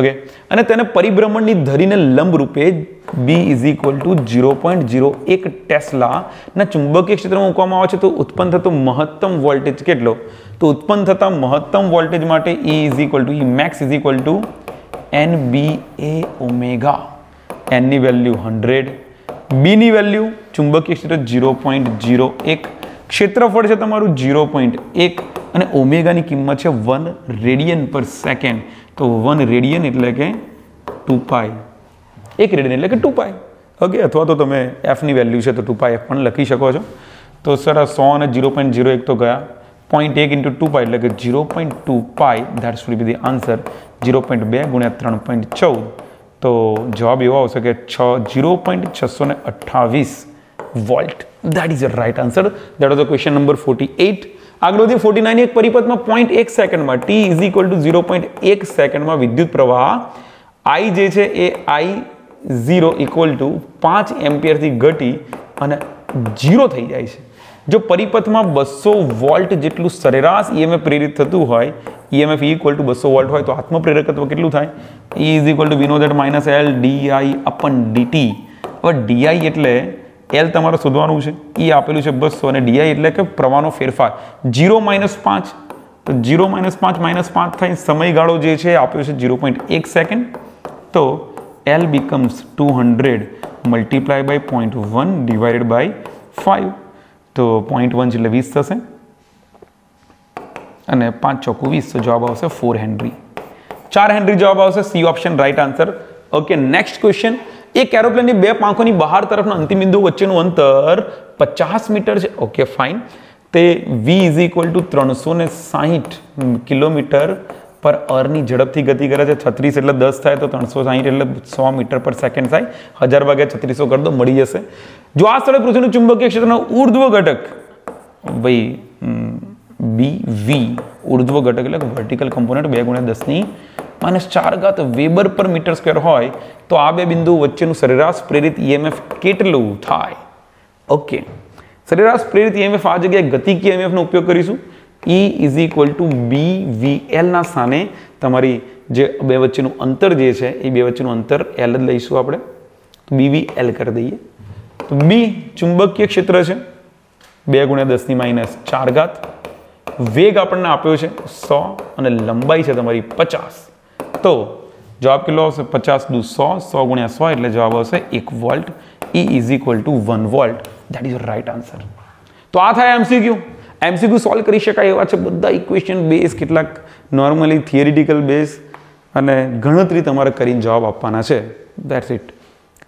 ઓકે અને તેને પરિભ્રમણની ધરીને લંબ રૂપે b = 0.01 ટેસ્લા ના ચુંબકીય ક્ષેત્રમાં મૂકવામાં આવે છે તો ઉત્પન્ન થતો મહત્તમ વોલ્ટેજ કેટલો તો ઉત્પન્ન થતા મહત્તમ વોલ્ટેજ માટે E max = nBA omega n ની વેલ્યુ 100 b ની વેલ્યુ ચુંબકીય ક્ષેત્ર 0.01 ક્ષેત્રફળ છે તમારું 0.1 અને ઓમેગાની કિંમત છે 1 રેડિયન પર સેકન્ડ તો 1 રેડિયન એટલે કે 2 પાઈ 1 રેડિયન એટલે કે 2 પાઈ ઓકે અથવા તો તમે f ની વેલ્યુ છે તો 2 પાઈ f પણ લખી શકો છો તો સર આ 100 અને 0.01 તો ગયા 0.1 × 2 પાઈ એટલે કે 0.2 pi that's will be the answer 0.2 × 3.14 તો જવાબ એવો આવશે કે 0.628 volt that is your right answer that was the question number 48 આગળ વધી 49 એક પરિપથમાં 0.1 સેકન્ડમાં t = 0.1 સેકન્ડમાં વિદ્યુત પ્રવાહ I જે છે એ I0 = 5 એમ્પિયરથી ઘટી અને 0 થઈ જાય છે જો પરિપથમાં 200 વોલ્ટ જેટલું સરેરાશ EMF પ્રેરિત થતું હોય EMF E = 200 વોલ્ટ હોય તો આત્મપ્રેરકત્વ કેટલું થાય E = we know that -L di/dt હવે di એટલે L તમારે શોધવાનું છે E આપેલું છે 200 અને di એટલે કે પ્રવાહનો ફેરફાર 0 - 5 તો 0 -5 થાય, સમયગાળો જે છે આપ્યો છે 0.1 સેકન્ડ, તો L becomes 200 multiplied by 0.1 divided by 5, તો 0.1 એટલે 20 થશે અને 5 ચોકુ 20, તો જવાબ આવશે 4 હેનરી. 4 હેનરી જવાબ આવશે, C option right answer. Okay, next question. એક એરોપ્લેનની બે પાંખોની બહાર તરફના અંતિમ બિંદુ વચ્ચેનું અંતર 50 મીટર છે. Okay fine. તે v = 360 કિલોમીટર પર અરની ઝડપથી ગતિ કરે છે. 36 એટલે 10 થાય, તો 360 એટલે 100 મીટર પર સેકન્ડ થાય. 1000 ભાગ્યા 3600 કરી દો, મળી જશે. જો આ સ્થળે પૃથ્વીનું ચુંબકીય ક્ષેત્રનો ઉર્ધ્વ ઘટક ભાઈ BV, ઉર્ધ્વ ઘટક એટલે વર્ટિકલ કમ્પોનન્ટ 2 × 10⁻⁴ વેબર પર મીટર સ્ક્વેર હોય, તો આ બે બિંદુ વચ્ચેનું સરેરાશ પ્રેરિત EMF કેટલું થાય? ઓકે, સરેરાશ પ્રેરિત EMF આ જગ્યાએ ગતિકીય EMF નો ઉપયોગ કરીશું. E = BVL ના સ્થાને તમારી જે બે વચ્ચેનું અંતર જે છે એ બે વચ્ચેનું અંતર L જ લઈશું આપણે, તો BVL કરી દઈએ. તો B ચુંબકીય ક્ષેત્ર છે 2 × 10⁻⁴. વેગ આપણને આપ્યો છે 100 અને લંબાઈ છે તમારી 50, તો જવાબ કેટલો આવશે? 50 × 100, 100 × 100 એટલે જવાબ આવશે 1 volt. E = 1 volt. That is your right answer. તો આ થાય MCQ. MCQ સોલ્વ કરી શકાય એવા છે બધા ઇક્વેશન બેઝ, કેટલાક નોર્મલી થિયરિટિકલ બેઝ, અને ગણતરી તમારે કરીને જવાબ આપવાના છે. That's it.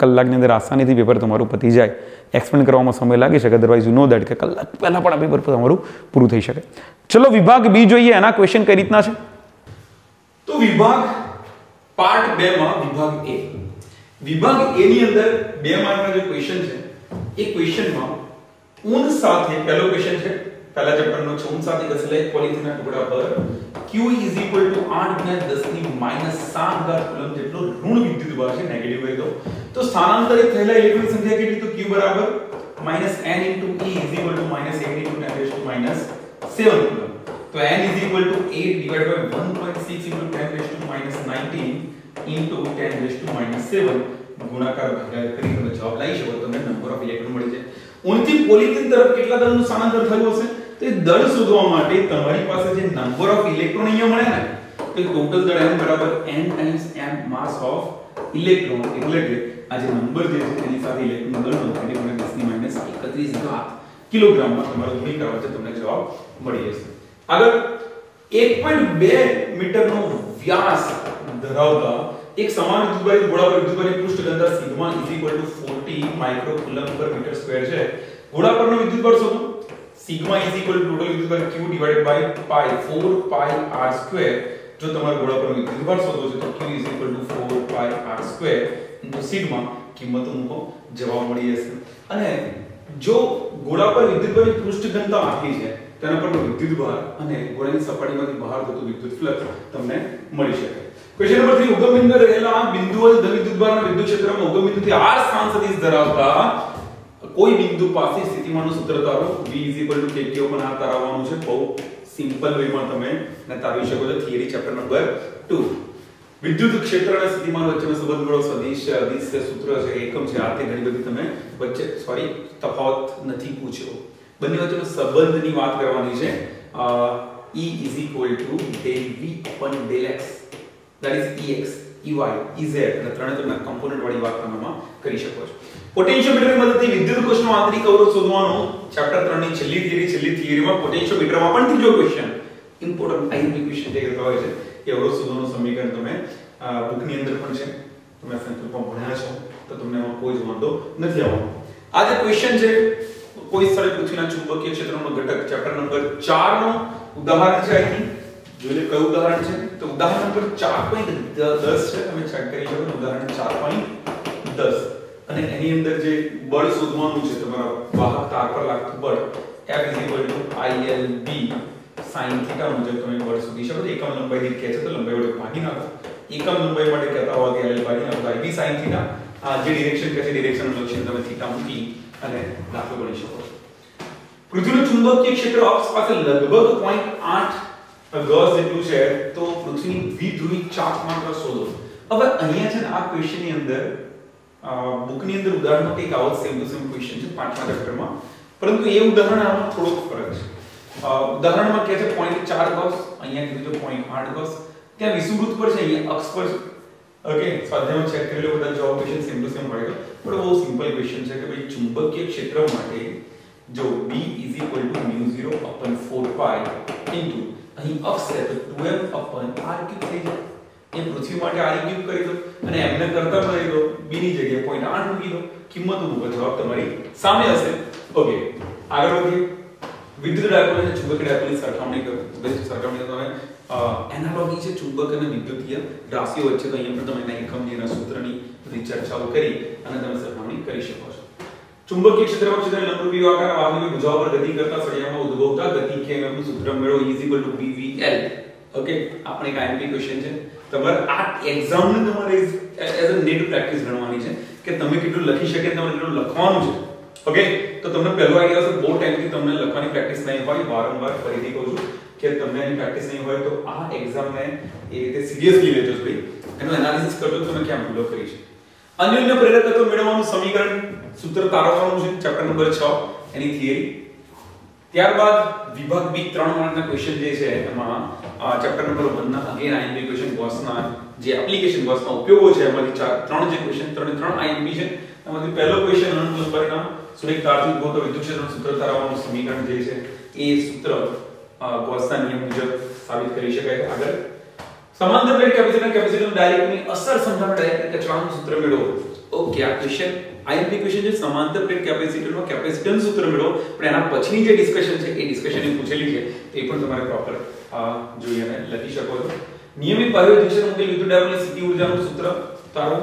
કલાકની અંદર આસાનીથી પેપર તમારું પતી જાય. એક્સપ્લેન કરવામાં સમય લાગી શકે, અદરવાઇઝ યુ નો દેટ કે કલાક પહેલાં પણ આ પેપર તમારું પૂરું થઈ શકે. ચલો વિભાગ બી જોઈએ, એના ક્વેશ્ચન કઈ રીતના છે. તો વિભાગ પાર્ટ 2 માં વિભાગ એ. વિભાગ એ ની અંદર 2 માર્કના જે ક્વેશ્ચન છે એ ક્વેશ્ચનમાં ઊન સાથે પહેલો ક્વેશ્ચન છે, પહેલા ચેપ્ટરનો છે, ઊન સાથે ઘસેલા એક પોલિથીનના ટુકડા પર Q = 8×10⁻⁷ કુલમ જેટલો ઋણ વિદ્યુતભાર છે, નેગેટિવ કરી દો. તો સ્થાનાંતરિત થયેલા ઇલેક્ટ્રોનની સંખ્યા કેટલી? તો Q = -n × E = -8 × 10⁻⁷ કુલમ. તો n = 8 / 1.6 × 10⁻⁹ × 10⁻7 ગુણાકાર ભાગાકાર કરી તમે જવાબ લઈ શકો, તમને નંબર ઓફ ઇલેક્ટ્રોન મળી જાય. ઊનથી પોલિથીન તરફ કેટલા દળનું સ્થાનાંતર થયું હશે? તો દળ શોધવા માટે તમારી પાસે જે નંબર ઓફ ઇલેક્ટ્રોન અહીંયા મળે ને, તો ટોટલ દળ n = n × m mass of electron, એટલે કે આ જે નંબર જે છે તેની સાથે ઇલેક્ટ્રોન દળનો 10⁻⁻31 કિલોગ્રામમાં તમારો ગુણી કરવા છે, તમને જવાબ મળી જશે. આગળ 1.2 મીટરનો વ્યાસ ધરાવતા એક સમાન વિદ્યુતભારી ગોળા પર વિદ્યુતભારી પૃષ્ઠ ઘનતા સિગ્મા = 40 માઇક્રોકુલમ પર મીટર સ્ક્વેર છે. ગોળા પરનો વિદ્યુતભાર શોધો. સિગ્મા = ટોટલ વિદ્યુતભાર Q / પાઈ 4πr². જો તમારે ગોળા પરનો વિદ્યુતભાર શોધવો છે તો Q = 4πr² * સિગ્મા કિંમતો મૂકો, જવાબ મળી જશે. અને જો ગોળા પર વિદ્યુતભારની પૃષ્ઠ ઘનતા આપી છે, તેના પરનો વિદ્યુતભાર અને ગોળાની સપાટીમાંથી બહાર થતું વિદ્યુત ફ્લક્સ તમને મળી શકે. Question number 3. ઉગમ બિંદુ રહેલા બિંદુઓ ધન વિદ્યુતભારના વિદ્યુત ક્ષેત્રમાં ઉગમ બિંદુથી r સ્થાન સદિશ ધરાવતા કોઈ બિંદુ પાસે સ્થિતિમાનનું સૂત્ર તારો. V = KTO પણ આ તારવવાનું છે. બહુ સિમ્પલ વેમાં તમે ને તારવી શકો છો. Theory chapter number 2. વિદ્યુત ક્ષેત્ર અને સ્થિતિમાન વચ્ચેનો સંબંધ ગણો. સદિશ અદિશ સૂત્ર છે, એકમ છે. આ તે ઘણી બધી તમે વચ્ચે તફાવત નથી પૂછ્યો. બંને વચ્ચેનો સંબંધની વાત કરવાની છે. E = del V/del x, that is Ex, Ey, Ez અને ત્રણેયના કમ્પોનન્ટ વાળી વાત તમે કરી શકો છો. પોટેન્શિયોમીટરની મદદથી વિદ્યુત કોષનો આંતરિક અવરોધ શોધવાનો ચેપ્ટર 3 ની છેલ્લી થિયરીમાં પોટેન્શિયોમીટરમાં પણ ત્રીજો ક્વેશ્ચન ઇમ્પોર્ટન્ટ આઈએમપી ક્વેશ્ચન જે કહેતા હોય છે એ અવરોધ શોધવાનું સમીકરણ તમે બુકની અંદર પણ છે, તમે સંકલ્પમાં ભણ્યા છો, તો તમને એમાં કોઈ જ વાંધો નથી આવવાનો. આ જે ક્વેશ્ચન છે કોઈ સ્થળે પૃથ્વીના ચુંબકીય ક્ષેત્રનો ઘટક ચેપ્ટર નંબર 4 નો ઉદાહરણ છે. અહીં જોઈએ કયું ઉદાહરણ છે, તો ઉદાહરણ નંબર 4.10 છે. તમે ચેક કરી શકો. ઉદાહરણ 4.10 અને એની અંદર જે બળ શોધવાનું છે, તમારા વાહક તાર પર લાગતું બળ F = ILB sin θ મુજબ તમે બળ શોધી શકો છો. એકમ લંબાઈ દીઠ કહે છે તો લંબાઈ વડે ભાગી નાખો. એકમ લંબાઈ માટે કહેતા હોય કે L ભાગી નાખો IB sin θ. આ જે ડિરેક્શન કહે છે ડિરેક્શન લક્ષણ તમે θ મૂકી અને દાખલો ગણી શકો છો. પૃથ્વીનું ચુંબકીય ક્ષેત્ર અક્ષ પાસે લગભગ 0.8 ગઝ જેટલું છે, તો પૃથ્વીની દ્વિધ્રુવી ચાક માત્ર શોધો. હવે અહીંયા છે ને આ ક્વેશ્ચનની અંદર બુકની અંદર ઉદાહરણમાં કંઈક આવો સેમ ટુ સેમ ક્વેશ્ચન છે 5મા ચેપ્ટરમાં, પરંતુ એ ઉદાહરણ આમાં થોડોક ફરક છે. ઉદાહરણમાં કહે છે 0.4 ગોસ, અહીંયા કીધું છે 0.8 ગોસ, ત્યાં વિષુવવૃત્ત પર છે, અહીંયા અક્ષ પર છે. ઓકે, સ્વાધ્યાયમાં ચેક કરી લો, બધા જવાબ ક્વેશ્ચન સેમ ટુ સેમ મળેਗਾ. પણ બહુ સિમ્પલ ક્વેશ્ચન છે કે ભાઈ ચુંબકીય ક્ષેત્ર માટે જો B = μ0/4π ઇન્ટુ અહીં અક્ષ છે તો 2m/r³ થઈ જાય. એ પૃથ્વી માટે r³ કરી દો અને એમને કરતા કરી દો, B ની જગ્યાએ 0.8 મૂકી દો, કિંમત મૂકો, જવાબ તમારી સામે હશે. ઓકે, આગળ વધીએ. વિદ્યુત ડાયપોલ અને ચુંબકીય ડાયપોલની સરખામણી કરો. બેસ્ટ સરખામણી તમે એનાલોજી છે ચુંબક અને વિદ્યુતીય રાશિઓ વચ્ચે, તો અહીંયા પણ તમે એના એકમની સૂત્રની બધી ચર્ચાઓ કરી અને તમે સરખામણી કરી શકો છો. ચુંબકીય ક્ષેત્રમાં ક્ષેત્ર લંબરૂપી આકારના વાહકની ભુજાઓ પર ગતિ કરતા સળિયામાં ઉદ્ભવતા ગતિ કે નું સૂત્ર મેળવો E=BVL. ઓકે, આપણે એક આઈએમપી ક્વેશ્ચન છે. તમારે આ એક્ઝામને તમારે એઝ અ નેટ પ્રેક્ટિસ ગણવાની છે કે તમે કેટલું લખી શકે, તમારે કેટલું લખવાનું છે. ઓકે, તો તમને પહેલો આઈડિયા હશે, બહુ ટાઈમથી તમને લખવાની પ્રેક્ટિસ નહીં હોય, વારંવાર ફરીથી કહું છું કે તમને એની પ્રેક્ટિસ નહીં હોય તો આ એક્ઝામને એ રીતે સિરિયસલી લેજો ભાઈ, એનું એનાલિસિસ કરજો તમે ક્યાં ભૂલો કરી છે. અન્યોન્ય પ્રેરકત્વ મેળવવાનું સમીકરણ સૂત્ર તારવવાનું છે, ચેપ્ટર નંબર 6 એની થિયરી. ત્યારબાદ વિભાગ બી 3 માર્કના ક્વેશ્ચન જે છે એમાં ચેપ્ટર નંબર 1 ના અગેન આઈએમપી ક્વેશ્ચન ગોસના જે એપ્લિકેશન ગોસના ઉપયોગો છે એમાંથી 3 જે ક્વેશ્ચન 3 આઈએમપી છે. એમાંથી પહેલો ક્વેશ્ચન અનુકૂળ પરિણામ સુરેખ તારથી ઉદ્ભવતો વિદ્યુત ક્ષેત્રનું સૂત્ર તારવવાનું સમીકરણ જે છે એ સૂત્ર ગોસના નિયમ મુજબ સાબિત કરી શકાય છે. આગળ સમાંતર પ્લેટ કેપેસિટર ડાયરેક્ટની અસર સમજાવવા ડાયરેક્ટ અચળાંકનું સૂત્ર મેળવો. ઓકે, આ ક્વેશ્ચન આઈએમપી ક્વેશ્ચન છે. સમાંતર પ્લેટ કેપેસિટરનો કેપેસિટન્સ સૂત્ર મેળવો, પણ એના પછીની જે ડિસ્કશન છે એ ડિસ્કશન એ પૂછેલી છે એ પણ તમારે પ્રોપર જોઈ અને લખી શકો છો. નિયમિત બાહ્ય દિશામાં મૂકેલ વિદ્યુત ડાયોડની સ્થિતિ ઊર્જાનું સૂત્ર તારો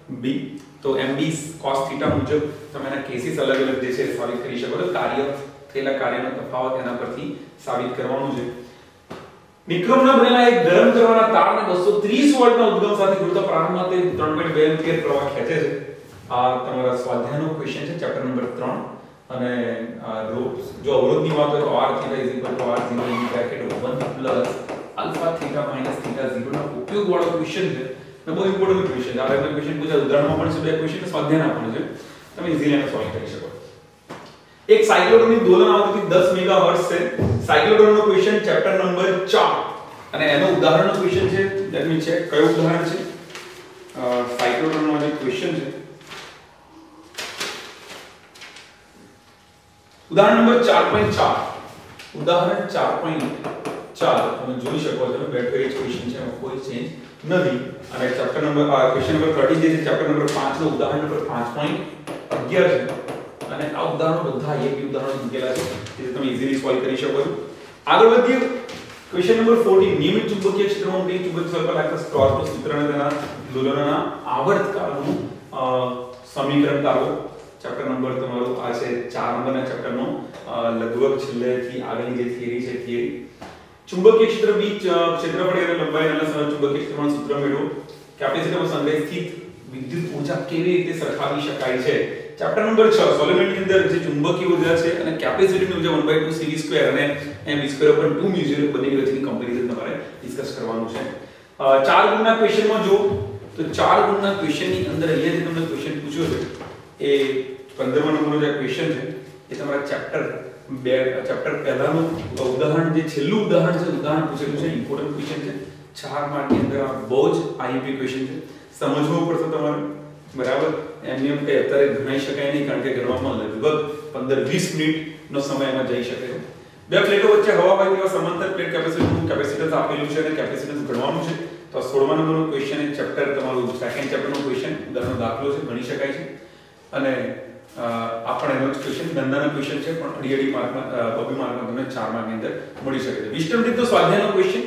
U=-m.b. તો mb cos θ મુજબ તમે એના કેસીસ અલગ અલગ જે છે સાબિત કરી શકો છો. કાર્ય થયેલા કાર્યનો તફાવત એના પરથી સાબિત કરવાનું છે. નિક્રમના બનેલા એક ગરમ કરવાના તારને 230 વોલ્ટના ઉદ્ગમ સાથે જોડતા પ્રારંભમાં તે 3.2 એમ્પિયર પ્રવાહ ખેંચે છે. આ તમારા સ્વાધ્યાયનો ક્વેશ્ચન છે, ચેપ્ટર નંબર 3. અને જો અવરોધની વાત હોય તો r θ = r0 in bracket 1 plus alpha θ minus θ0 ના ઉપયોગ વાળો ક્વેશ્ચન છે. બહુ ઇમ્પોર્ટન્ટ ક્વેશ્ચન છે. આ લેવલ ક્વેશ્ચન પૂછા ઉદાહરણમાં પણ છે, બે ક્વેશ્ચન સ્વાધ્યાયના પણ છે, તમે ઈઝીલી એને સોલ્વ કરી શકો. એક સાયક્લોટ્રોનની દોલન આવૃત્તિ 10 મેગાહર્ટ્ઝ છે. સાયક્લોટ્રોનનો ક્વેશ્ચન ચેપ્ટર નંબર 4 અને એનો ઉદાહરણનો ક્વેશ્ચન છે. લેટ મી ચેક કયો ઉદાહરણ છે. સાયક્લોટ્રોનનો જે ક્વેશ્ચન છે ઉદાહરણ નંબર 4.4. ઉદાહરણ 4.4 તમે જોઈ શકો છો, બેક પેજ ક્વેશ્ચન છે, એમાં કોઈ ચેન્જ નથી. અને ચેપ્ટર નંબર ક્વેશ્ચન નંબર 30 જે છે ચેપ્ટર નંબર 5 નો ઉદાહરણ નંબર 5.11 છે. અને આ ઉદાહરણો બધા એક ઉદાહરણ મૂકેલા છે જે તમે ઈઝીલી સોલ્વ કરી શકો છો. આગળ વધીએ. ક્વેશ્ચન નંબર 14 નિયમિત ચુંબકીય ક્ષેત્રમાં બે ચુંબકીય સર્કલ આખા સ્ટોરનું સૂત્ર અને તેના દોલનના આવર્તકાળનું સમીકરણ તારવો. ચેપ્ટર નંબર તમારો આ છે 4 નંબરના ચેપ્ટરનો લગભગ છેલ્લેથી આગળની જે થિયરી છે થિયરી. ચુંબકીય ક્ષેત્ર બી ક્ષેત્રફળ અને લંબાઈ અને ચુંબકીય ક્ષેત્રનું સૂત્ર મેળવો. કેપેસિટરમાં સંગ્રહિત સ્થિત વિદ્યુત ઊર્જા કેવી રીતે સરખાવી શકાય છે. ચેપ્ટર નંબર 6 સોલિડની અંદર જે ચુંબકીય ઊર્જા છે અને કેપેસિટીની ઊર્જા 1/2 cv² અને mv²/2 μ0 બધી વચ્ચેની કમ્પેરિઝન તમારે ડિસ્કસ કરવાનું છે. 4 ગુણના ક્વેશ્ચનમાં જો તો 4 ગુણના ક્વેશ્ચનની અંદર અહીંયા જે તમને ક્વેશ્ચન પૂછ્યો છે એ 15મા નંબરનો જે ક્વેશ્ચન છે એ તમારા ચેપ્ટર પહેલાનું ઉદાહરણ જે છેલ્લું ઉદાહરણ છે ઉદાહરણ પૂછેલું છે. ઇમ્પોર્ટન્ટ ક્વેશ્ચન છે. 4 માર્કની અંદર આ બહુ જ આઈએમપી ક્વેશ્ચન છે, સમજવું પડશે તમારે. બરાબર, એમની એમ કઈ અત્યારે ગણાઈ શકાય નહીં, કારણ કે ગણવામાં લગભગ 15-20 મિનિટનો સમય એમાં જઈ શકે છે. બે પ્લેટો વચ્ચે હવા હોય તેવા સમાંતર પ્લેટ કેપેસિટન્સ આપેલું છે અને કેપેસિટન્સ ગણવાનું છે. તો 16મા નંબરનો ક્વેશ્ચન એ ચેપ્ટર તમારું સેકન્ડ ચેપ્ટરનો ક્વેશ્ચન ઉદાહરણનો દાખલો છે, ગણી શકાય છે. અને આપણે એનો ક્વેશ્ચન ગણનાના ક્વેશ્ચન છે, પણ અડી માર્કમાં 2 માર્કમાં તમને 4 માર્કની અંદર મળી શકે છે. વિસ્ટમરીત સ્વાધ્યાયનો ક્વેશ્ચન.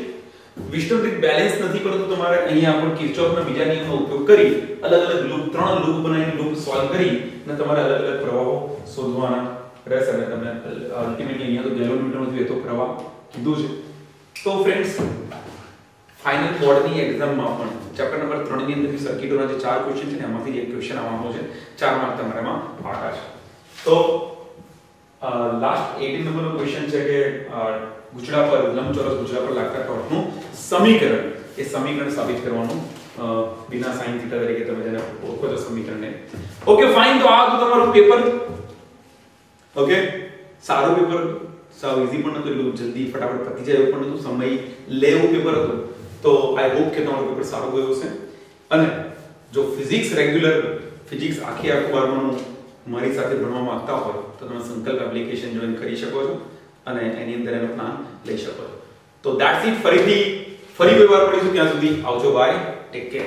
વિસ્ટમરીત બેલેન્સ નથી, પરંતુ તમારે અહીંયા આપણે કિર્ચોફના બીજા નિયમનો ઉપયોગ કરી અલગ અલગ લૂપ 3 લૂપ બનાવીને લૂપ સોલ્વ કરી અને તમારે અલગ અલગ પ્રવાહો શોધવાના રહેશે. અને તમને અલ્ટિમેટલી અહીંયા તો ગેલોમીટરનો વહેતો પ્રવાહ કીધું છે. તો ફ્રેન્ડ્સ, ફાઇનલ બોર્ડની એક્ઝામમાં પણ ચેપ્ટર નંબર 3 ની અંદર સર્કિટોના જે 4 ક્વેશ્ચન છે ને એમાંથી એક ક્વેશ્ચન આવવાનો છે. 4 માર્ક તમારામાં પાકા છે. તો લાસ્ટ 18 નંબરનો ક્વેશ્ચન છે કે ગુચડા પર લંબચોરસ ગુચડા પર લાગતા ટોર્કનું સમીકરણ, એ સમીકરણ સાબિત કરવાનું बिना sin थीटा તરીકે તમે જેને ઓળખો છો સમીકરણને. ઓકે ફાઇન, તો આ હતું તમારું પેપર. ઓકે, સારું પેપર સાવ ઈઝી પણ નતું, એટલું જલ્દી ફટાફટ પતી જાય એવું પણ નતું, સમય લે એવું પેપર હતું. તો આઈ હોપ કે તમારું પેપર સારું ગયું હશે. અને જો ફિઝિક્સ રેગ્યુલર ફિઝિક્સ આખું બારમાનું મારી સાથે ભણવા માંગતા હોય તો તમે સંકલ્પ એપ્લિકેશન જોઈન કરી શકો છો અને એની અંદર એનો પ્લાન લઈ શકો છો. તો ધેટ્સ ઇટ. ફરી કોઈ વાર મળીશું, ત્યાં સુધી આવજો, બાય, ટેક કેર.